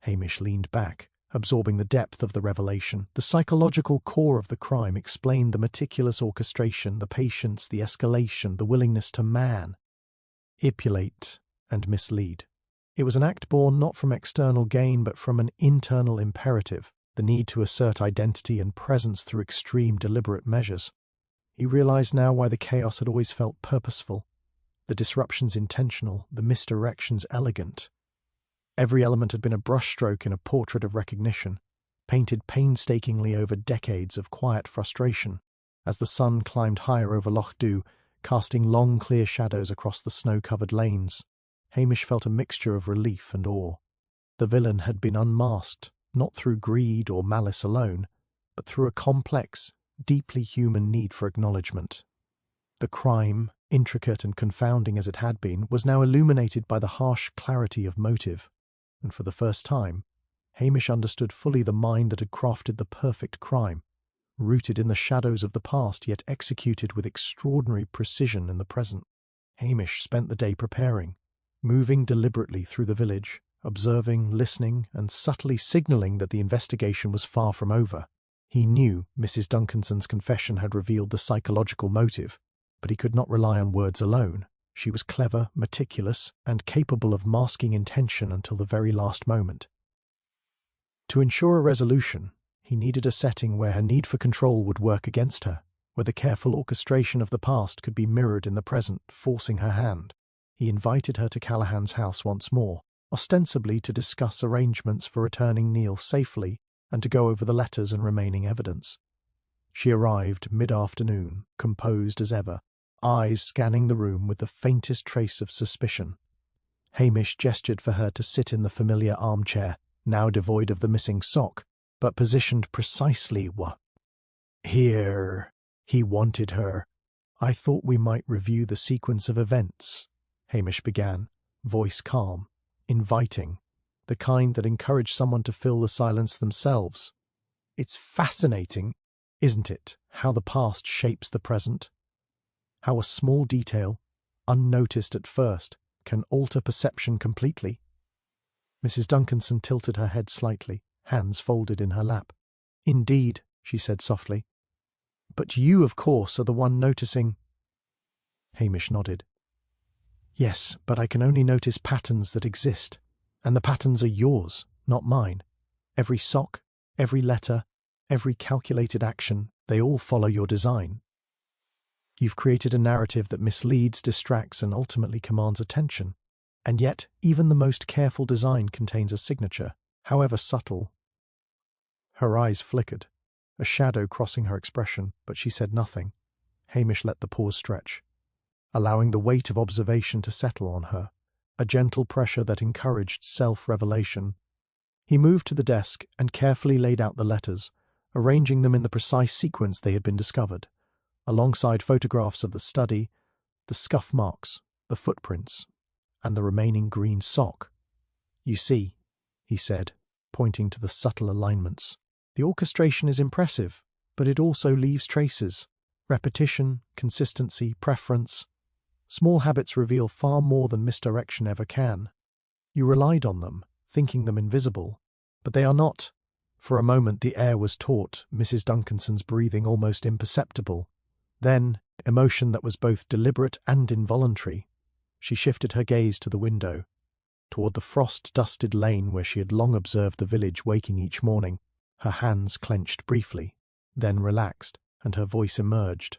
Hamish leaned back, absorbing the depth of the revelation. The psychological core of the crime explained the meticulous orchestration, the patience, the escalation, the willingness to manipulate and mislead. It was an act born not from external gain but from an internal imperative, the need to assert identity and presence through extreme deliberate measures. He realized now why the chaos had always felt purposeful, the disruptions intentional, the misdirections elegant. Every element had been a brushstroke in a portrait of recognition, painted painstakingly over decades of quiet frustration, as the sun climbed higher over Loch Dhu, casting long clear shadows across the snow-covered lanes. Hamish felt a mixture of relief and awe. The villain had been unmasked, not through greed or malice alone, but through a complex, deeply human need for acknowledgement. The crime, intricate and confounding as it had been, was now illuminated by the harsh clarity of motive, and for the first time, Hamish understood fully the mind that had crafted the perfect crime. rooted in the shadows of the past yet executed with extraordinary precision in the present. Hamish spent the day preparing, moving deliberately through the village, observing, listening, and subtly signalling that the investigation was far from over. He knew Mrs. Duncanson's confession had revealed the psychological motive, but he could not rely on words alone. She was clever, meticulous, and capable of masking intention until the very last moment. To ensure a resolution, he needed a setting where her need for control would work against her, where the careful orchestration of the past could be mirrored in the present, forcing her hand. He invited her to Callahan's house once more, ostensibly to discuss arrangements for returning Neil safely and to go over the letters and remaining evidence. She arrived mid-afternoon, composed as ever, eyes scanning the room with the faintest trace of suspicion. Hamish gestured for her to sit in the familiar armchair, now devoid of the missing sock, but positioned precisely here. He wanted her. "I thought we might review the sequence of events," Hamish began, voice calm, inviting, the kind that encouraged someone to fill the silence themselves. "It's fascinating, isn't it, how the past shapes the present? How a small detail, unnoticed at first, can alter perception completely." Mrs. Duncanson tilted her head slightly, hands folded in her lap. "Indeed," she said softly. "But you, of course, are the one noticing—" Hamish nodded. "Yes, but I can only notice patterns that exist, and the patterns are yours, not mine. Every sock, every letter, every calculated action, they all follow your design. You've created a narrative that misleads, distracts, and ultimately commands attention. And yet, even the most careful design contains a signature, however subtle." Her eyes flickered, a shadow crossing her expression, but she said nothing. Hamish let the pause stretch, allowing the weight of observation to settle on her, a gentle pressure that encouraged self-revelation. He moved to the desk and carefully laid out the letters, arranging them in the precise sequence they had been discovered, alongside photographs of the study, the scuff marks, the footprints, and the remaining green sock. "You see," he said, pointing to the subtle alignments, "the orchestration is impressive, but it also leaves traces. Repetition, consistency, preference. Small habits reveal far more than misdirection ever can. You relied on them, thinking them invisible, but they are not." For a moment the air was taut, Mrs. Duncanson's breathing almost imperceptible. Then, emotion that was both deliberate and involuntary, she shifted her gaze to the window, toward the frost-dusted lane where she had long observed the village waking each morning. Her hands clenched briefly, then relaxed, and her voice emerged,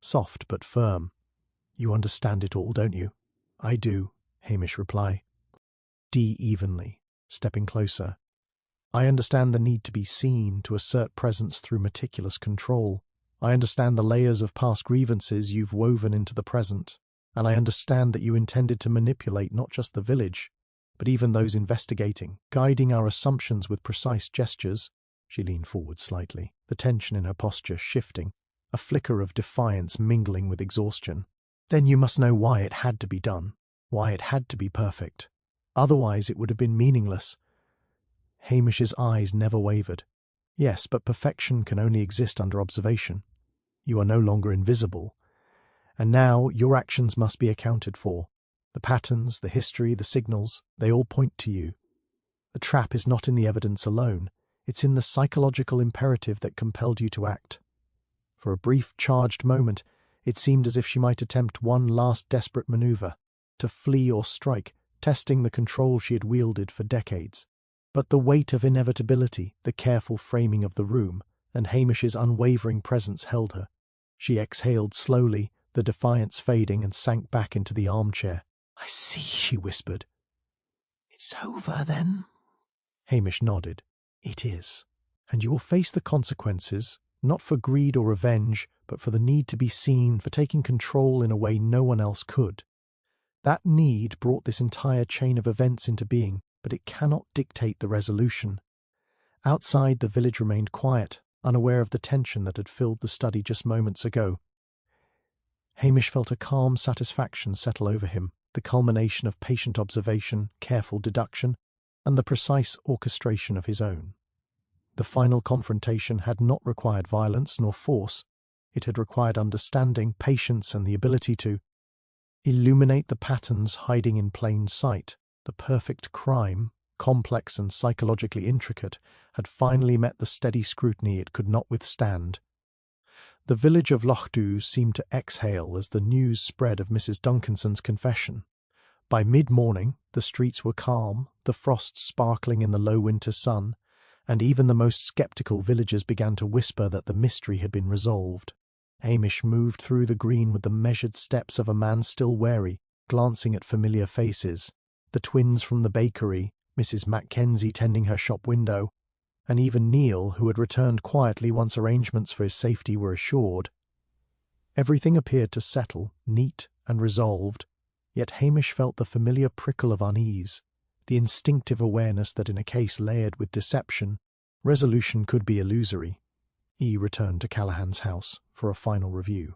soft but firm. "You understand it all, don't you?" "I do," Hamish replied, evenly, stepping closer. "I understand the need to be seen, to assert presence through meticulous control. I understand the layers of past grievances you've woven into the present, and I understand that you intended to manipulate not just the village, but even those investigating, guiding our assumptions with precise gestures." She leaned forward slightly, the tension in her posture shifting, a flicker of defiance mingling with exhaustion. "Then you must know why it had to be done, why it had to be perfect. Otherwise it would have been meaningless." Hamish's eyes never wavered. "Yes, but perfection can only exist under observation. You are no longer invisible. And now your actions must be accounted for. The patterns, the history, the signals, they all point to you. The trap is not in the evidence alone. It's in the psychological imperative that compelled you to act." For a brief, charged moment, it seemed as if she might attempt one last desperate maneuver, to flee or strike, testing the control she had wielded for decades. But the weight of inevitability, the careful framing of the room, and Hamish's unwavering presence held her. She exhaled slowly, the defiance fading, and sank back into the armchair. "I see," she whispered. "It's over, then?" Hamish nodded. "It is. And you will face the consequences, not for greed or revenge, but for the need to be seen, for taking control in a way no one else could. That need brought this entire chain of events into being, but it cannot dictate the resolution." Outside, the village remained quiet, unaware of the tension that had filled the study just moments ago. Hamish felt a calm satisfaction settle over him, the culmination of patient observation, careful deduction, and the precise orchestration of his own. The final confrontation had not required violence nor force. It had required understanding, patience, and the ability to illuminate the patterns hiding in plain sight. The perfect crime, complex and psychologically intricate, had finally met the steady scrutiny it could not withstand. The village of Lochdu seemed to exhale as the news spread of Mrs. Duncanson's confession. By mid-morning, the streets were calm, the frost sparkling in the low winter sun, and even the most sceptical villagers began to whisper that the mystery had been resolved. Hamish moved through the green with the measured steps of a man still wary, glancing at familiar faces. The twins from the bakery, Mrs. Mackenzie tending her shop window, and even Neil, who had returned quietly once arrangements for his safety were assured. Everything appeared to settle, neat and resolved, yet Hamish felt the familiar prickle of unease, the instinctive awareness that in a case layered with deception, resolution could be illusory. He returned to Callahan's house for a final review,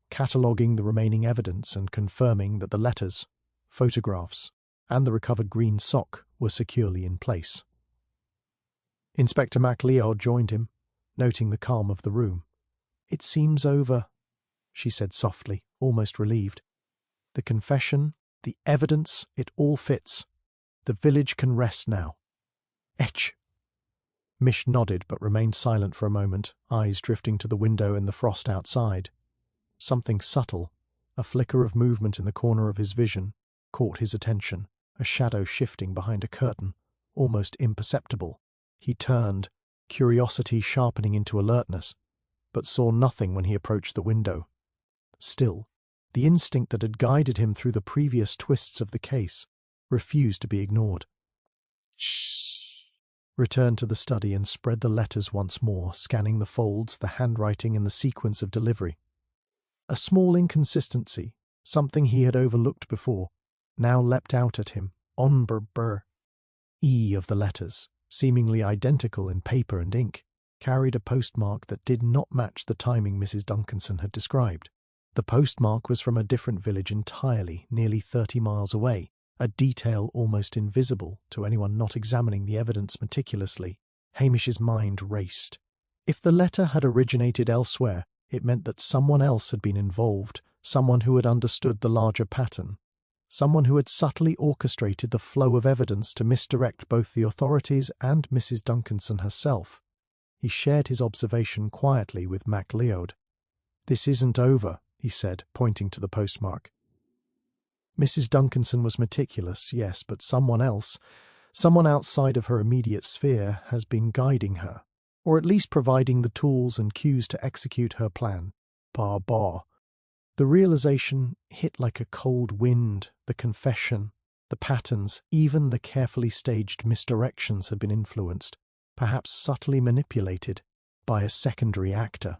cataloguing the remaining evidence and confirming that the letters, photographs, and the recovered green sock were securely in place. Inspector MacLeod joined him, noting the calm of the room. "It seems over," she said softly, almost relieved. "The confession, the evidence, it all fits. The village can rest now." "Etch!" Mish nodded but remained silent for a moment, eyes drifting to the window in the frost outside. Something subtle, a flicker of movement in the corner of his vision, caught his attention, a shadow shifting behind a curtain, almost imperceptible. He turned, curiosity sharpening into alertness, but saw nothing when he approached the window. Still, the instinct that had guided him through the previous twists of the case refused to be ignored. "Shh!" Returned to the study and spread the letters once more, scanning the folds, the handwriting, and the sequence of delivery. A small inconsistency, something he had overlooked before, now leapt out at him, on E of the letters, seemingly identical in paper and ink, carried a postmark that did not match the timing Mrs. Duncanson had described. The postmark was from a different village entirely, nearly 30 miles away, a detail almost invisible to anyone not examining the evidence meticulously. Hamish's mind raced. If the letter had originated elsewhere, it meant that someone else had been involved, someone who had understood the larger pattern, someone who had subtly orchestrated the flow of evidence to misdirect both the authorities and Mrs. Duncanson herself. He shared his observation quietly with MacLeod. "This isn't over," he said, pointing to the postmark. Mrs. Duncanson was meticulous, yes, but someone else, someone outside of her immediate sphere, has been guiding her, or at least providing the tools and cues to execute her plan. Bah. The realization hit like a cold wind. The confession, the patterns, even the carefully staged misdirections had been influenced, perhaps subtly manipulated, by a secondary actor.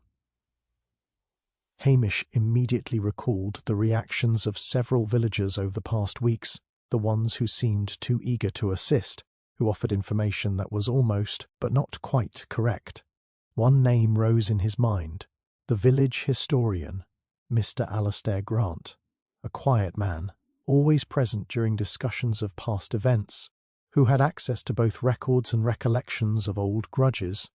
Hamish immediately recalled the reactions of several villagers over the past weeks, the ones who seemed too eager to assist, who offered information that was almost, but not quite, correct. One name rose in his mind, the village historian, Mr. Alastair Grant, a quiet man, always present during discussions of past events, who had access to both records and recollections of old grudges.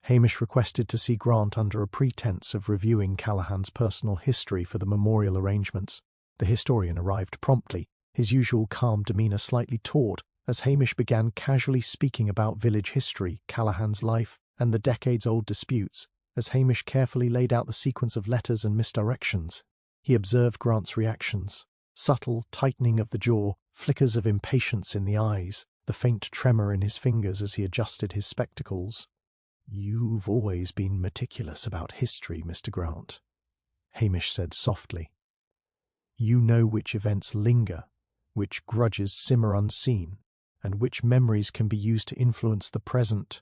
Hamish requested to see Grant under a pretense of reviewing Callahan's personal history for the memorial arrangements. The historian arrived promptly, his usual calm demeanour slightly taut, as Hamish began casually speaking about village history, Callahan's life, and the decades-old disputes. As Hamish carefully laid out the sequence of letters and misdirections, he observed Grant's reactions, subtle tightening of the jaw, flickers of impatience in the eyes, the faint tremor in his fingers as he adjusted his spectacles. "You've always been meticulous about history, Mr. Grant," Hamish said softly. "You know which events linger, which grudges simmer unseen, and which memories can be used to influence the present."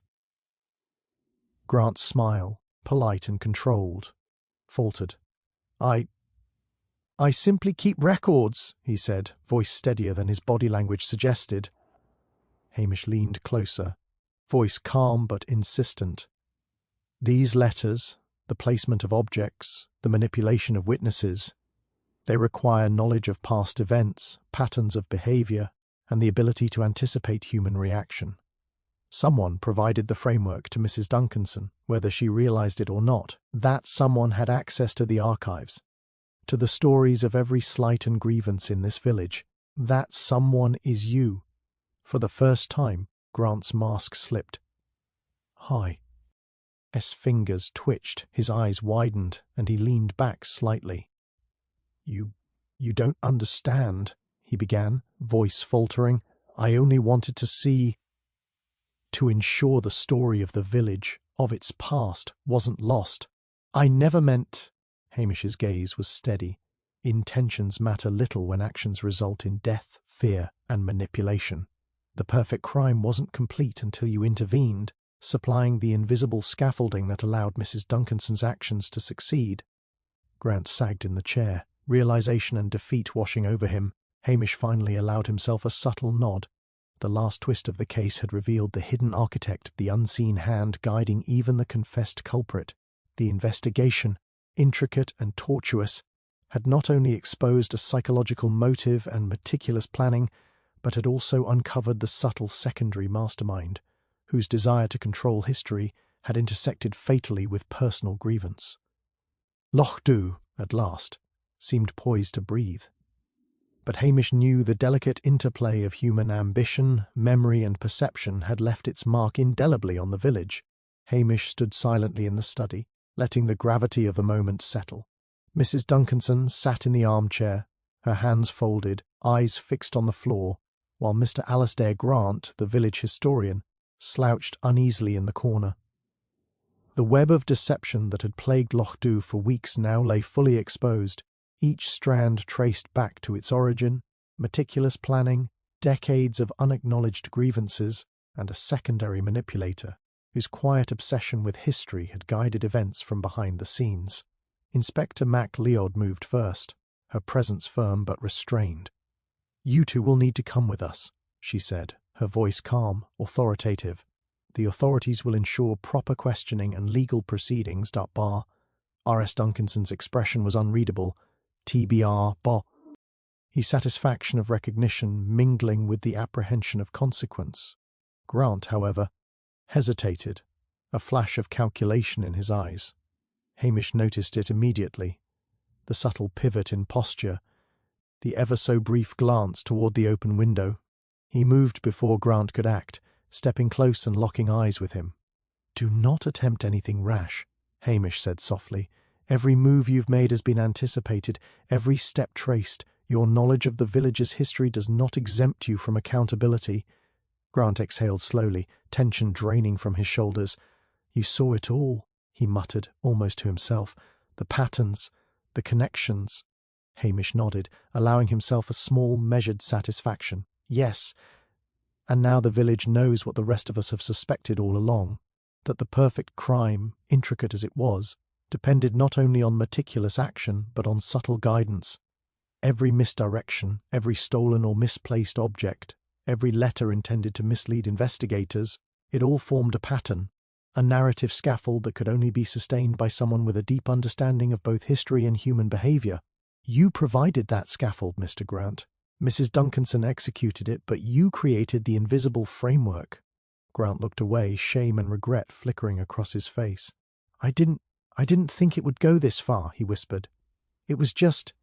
Grant's smile, polite and controlled, faltered. I simply keep records," he said, voice steadier than his body language suggested. Hamish leaned closer, voice calm but insistent. "These letters, the placement of objects, the manipulation of witnesses, they require knowledge of past events, patterns of behavior, and the ability to anticipate human reaction. Someone provided the framework to Mrs. Duncanson, whether she realized it or not. That someone had access to the archives, to the stories of every slight and grievance in this village. That someone is you. For the first time, Grant's mask slipped. Hi. S. fingers twitched, his eyes widened, and he leaned back slightly. You don't understand, he began, voice faltering. I only wanted to see, to ensure the story of the village, of its past, wasn't lost. I never meant... Hamish's gaze was steady. Intentions matter little when actions result in death, fear, and manipulation. The perfect crime wasn't complete until you intervened, supplying the invisible scaffolding that allowed Mrs. Duncanson's actions to succeed. Grant sagged in the chair, realization and defeat washing over him. Hamish finally allowed himself a subtle nod. The last twist of the case had revealed the hidden architect, the unseen hand guiding even the confessed culprit. The investigation, intricate and tortuous, had not only exposed a psychological motive and meticulous planning, but had also uncovered the subtle secondary mastermind, whose desire to control history had intersected fatally with personal grievance. Loch Dhu, at last, seemed poised to breathe. But Hamish knew the delicate interplay of human ambition, memory, and perception had left its mark indelibly on the village. Hamish stood silently in the study, letting the gravity of the moment settle. Mrs. Duncanson sat in the armchair, her hands folded, eyes fixed on the floor, while Mr. Alasdair Grant, the village historian, slouched uneasily in the corner. The web of deception that had plagued Loch Dhu for weeks now lay fully exposed, each strand traced back to its origin, meticulous planning, decades of unacknowledged grievances, and a secondary manipulator, whose quiet obsession with history had guided events from behind the scenes. Inspector Mac Leod moved first, her presence firm but restrained. "You two will need to come with us," she said, her voice calm, authoritative. "The authorities will ensure proper questioning and legal proceedings, bar." R.S. Duncanson's expression was unreadable. TBR, his satisfaction of recognition mingling with the apprehension of consequence. Grant, however, hesitated, a flash of calculation in his eyes. Hamish noticed it immediately. The subtle pivot in posture, the ever-so-brief glance toward the open window. He moved before Grant could act, stepping close and locking eyes with him. "Do not attempt anything rash," Hamish said softly. "Every move you've made has been anticipated, every step traced. Your knowledge of the village's history does not exempt you from accountability." Grant exhaled slowly, tension draining from his shoulders. "You saw it all," he muttered, almost to himself. "The patterns, the connections." Hamish nodded, allowing himself a small, measured satisfaction. "Yes. And now the village knows what the rest of us have suspected all along, that the perfect crime, intricate as it was, depended not only on meticulous action, but on subtle guidance. Every misdirection, every stolen or misplaced object, every letter intended to mislead investigators, it all formed a pattern, a narrative scaffold that could only be sustained by someone with a deep understanding of both history and human behavior. You provided that scaffold, Mr. Grant. Mrs. Duncanson executed it, but you created the invisible framework." Grant looked away, shame and regret flickering across his face. I didn't think it would go this far," he whispered. "It was just...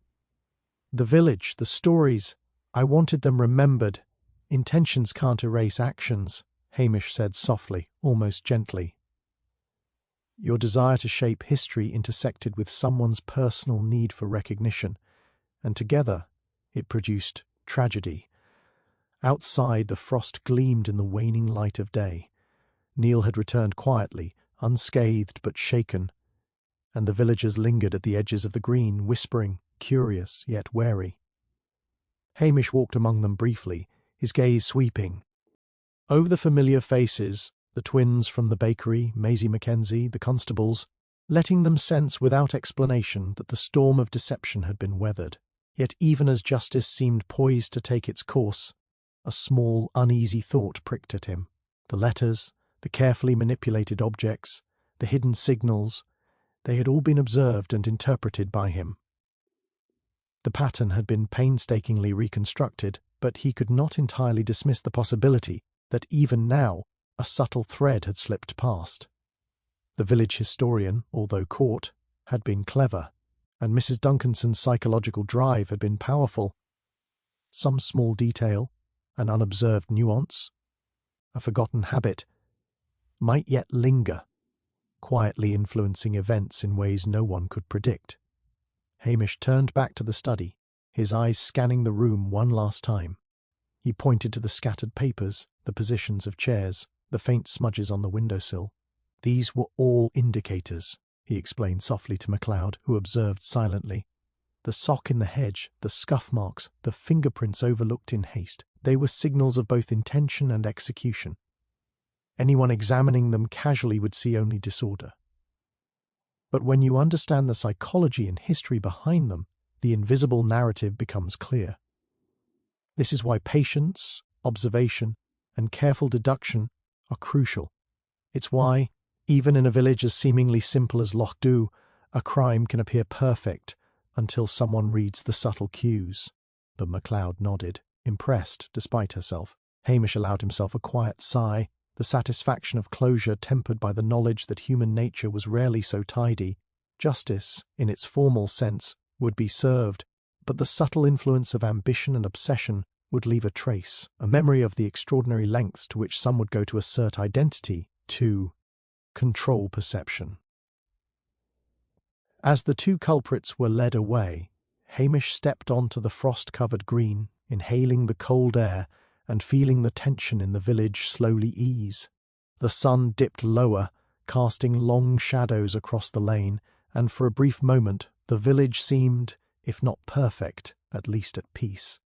the village, the stories. I wanted them remembered. Intentions can't erase actions," Hamish said softly, almost gently. "Your desire to shape history intersected with someone's personal need for recognition, and together it produced tragedy." Outside, the frost gleamed in the waning light of day. Neil had returned quietly, unscathed but shaken, and the villagers lingered at the edges of the green, whispering, curious yet wary. Hamish walked among them briefly, his gaze sweeping over the familiar faces, the twins from the bakery, Maisie Mackenzie, the constables, letting them sense without explanation that the storm of deception had been weathered. Yet even as justice seemed poised to take its course, a small, uneasy thought pricked at him. The letters, the carefully manipulated objects, the hidden signals, they had all been observed and interpreted by him. The pattern had been painstakingly reconstructed, but he could not entirely dismiss the possibility that even now A subtle thread had slipped past. The village historian, although caught, had been clever, and Mrs. Duncanson's psychological drive had been powerful. Some small detail, an unobserved nuance, a forgotten habit, might yet linger, quietly influencing events in ways no one could predict. Hamish turned back to the study, his eyes scanning the room one last time. He pointed to the scattered papers, the positions of chairs, the faint smudges on the windowsill. These were all indicators, he explained softly to MacLeod, who observed silently. The sock in the hedge, the scuff marks, the fingerprints overlooked in haste, they were signals of both intention and execution. Anyone examining them casually would see only disorder. But when you understand the psychology and history behind them, the invisible narrative becomes clear. This is why patience, observation, and careful deduction are crucial. It's why, even in a village as seemingly simple as Loch Dhu, a crime can appear perfect until someone reads the subtle cues. But MacLeod nodded, impressed despite herself. Hamish allowed himself a quiet sigh, the satisfaction of closure tempered by the knowledge that human nature was rarely so tidy. Justice, in its formal sense, would be served, but the subtle influence of ambition and obsession would leave a trace, a memory of the extraordinary lengths to which some would go to assert identity, to control perception. As the two culprits were led away, Hamish stepped onto the frost-covered green, inhaling the cold air and feeling the tension in the village slowly ease. The sun dipped lower, casting long shadows across the lane, and for a brief moment the village seemed, if not perfect, at least at peace.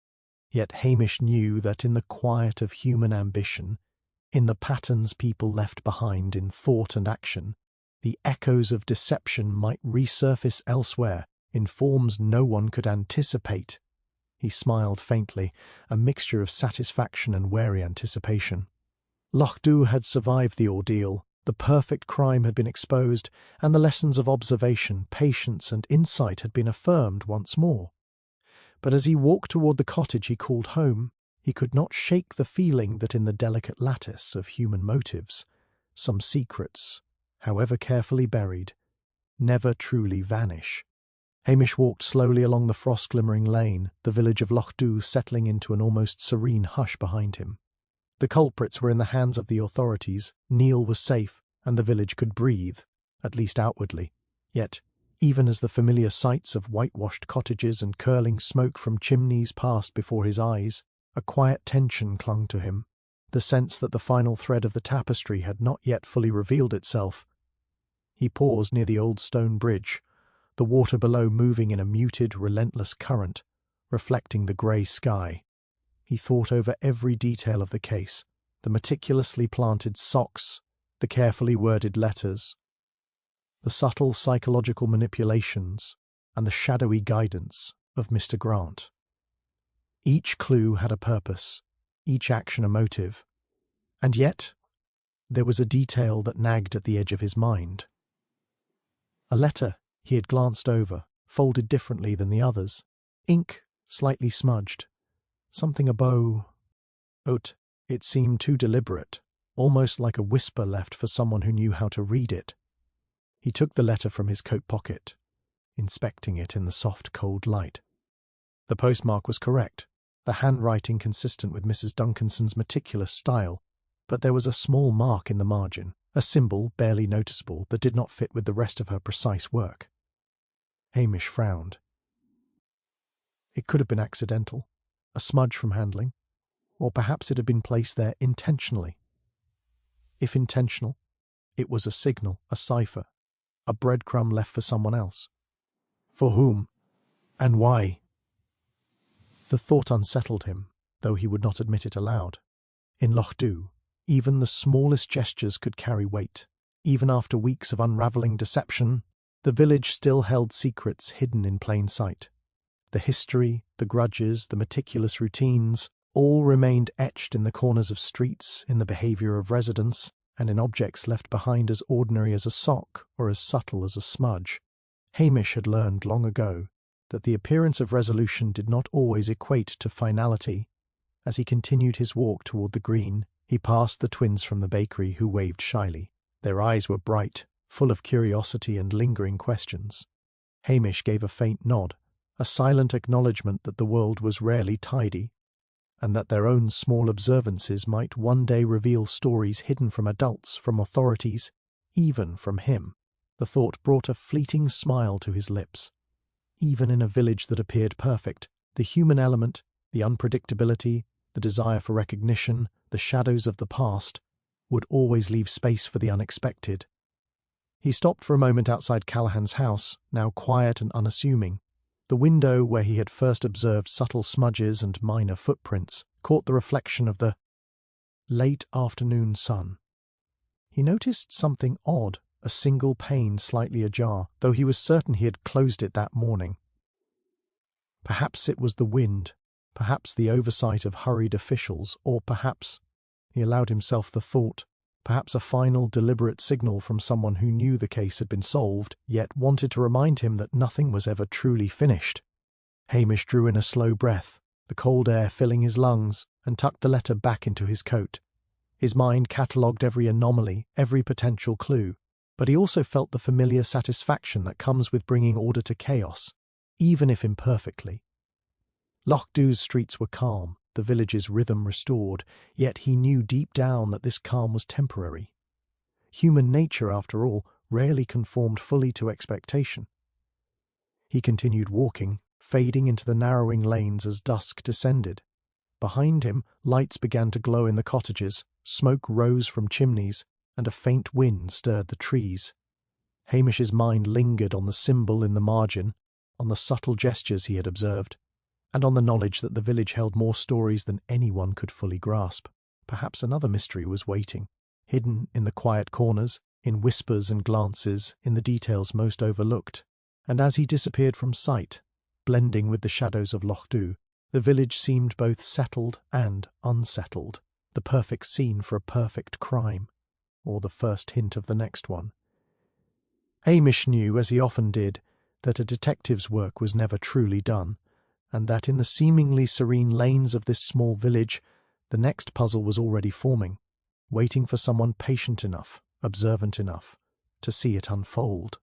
Yet Hamish knew that in the quiet of human ambition, in the patterns people left behind in thought and action, the echoes of deception might resurface elsewhere in forms no one could anticipate. He smiled faintly, a mixture of satisfaction and wary anticipation. Loch Dhu had survived the ordeal, the perfect crime had been exposed, and the lessons of observation, patience, and insight had been affirmed once more. But as he walked toward the cottage he called home, he could not shake the feeling that in the delicate lattice of human motives, some secrets, however carefully buried, never truly vanish. Hamish walked slowly along the frost-glimmering lane, the village of Loch Dhu settling into an almost serene hush behind him. The culprits were in the hands of the authorities, Neil was safe, and the village could breathe, at least outwardly. Yet, even as the familiar sights of whitewashed cottages and curling smoke from chimneys passed before his eyes, a quiet tension clung to him, the sense that the final thread of the tapestry had not yet fully revealed itself. He paused near the old stone bridge, the water below moving in a muted, relentless current, reflecting the grey sky. He thought over every detail of the case, the meticulously planted socks, the carefully worded letters, the subtle psychological manipulations, and the shadowy guidance of Mr. Grant. Each clue had a purpose, each action a motive, and yet there was a detail that nagged at the edge of his mind. A letter he had glanced over, folded differently than the others, ink slightly smudged, something a bow. It seemed too deliberate, almost like a whisper left for someone who knew how to read it. He took the letter from his coat pocket, inspecting it in the soft, cold light. The postmark was correct, the handwriting consistent with Mrs. Duncanson's meticulous style, but there was a small mark in the margin, a symbol barely noticeable that did not fit with the rest of her precise work. Hamish frowned. It could have been accidental, a smudge from handling, or perhaps it had been placed there intentionally. If intentional, it was a signal, a cipher, a breadcrumb left for someone else. For whom? And why? The thought unsettled him, though he would not admit it aloud. In Loch Dhu, even the smallest gestures could carry weight. Even after weeks of unraveling deception, the village still held secrets hidden in plain sight. The history, the grudges, the meticulous routines, all remained etched in the corners of streets, in the behaviour of residents, and in objects left behind as ordinary as a sock or as subtle as a smudge. Hamish had learned long ago that the appearance of resolution did not always equate to finality. As he continued his walk toward the green, He passed the twins from the bakery, who waved shyly. Their eyes were bright, full of curiosity and lingering questions. Hamish gave a faint nod, a silent acknowledgement that the world was rarely tidy, and that their own small observances might one day reveal stories hidden from adults, from authorities, even from him. The thought brought a fleeting smile to his lips. Even in a village that appeared perfect, the human element, the unpredictability, the desire for recognition, the shadows of the past, would always leave space for the unexpected. He stopped for a moment outside Callahan's house, now quiet and unassuming. The window where he had first observed subtle smudges and minor footprints caught the reflection of the late afternoon sun. He noticed something odd, a single pane slightly ajar, though he was certain he had closed it that morning. Perhaps it was the wind, perhaps the oversight of hurried officials, or perhaps, he allowed himself the thought, perhaps a final deliberate signal from someone who knew the case had been solved, yet wanted to remind him that nothing was ever truly finished. Hamish drew in a slow breath, the cold air filling his lungs, and tucked the letter back into his coat. His mind catalogued every anomaly, every potential clue, but he also felt the familiar satisfaction that comes with bringing order to chaos, even if imperfectly. Lochdu's streets were calm, the village's rhythm restored, yet he knew deep down that this calm was temporary. Human nature, after all, rarely conformed fully to expectation. He continued walking, fading into the narrowing lanes as dusk descended. Behind him, lights began to glow in the cottages, smoke rose from chimneys, and a faint wind stirred the trees. Hamish's mind lingered on the symbol in the margin, on the subtle gestures he had observed, and on the knowledge that the village held more stories than anyone could fully grasp. Perhaps another mystery was waiting, hidden in the quiet corners, in whispers and glances, in the details most overlooked. And as he disappeared from sight, blending with the shadows of Lochdu, the village seemed both settled and unsettled, the perfect scene for a perfect crime, or the first hint of the next one. Hamish knew, as he often did, that a detective's work was never truly done, and that in the seemingly serene lanes of this small village, the next puzzle was already forming, waiting for someone patient enough, observant enough, to see it unfold.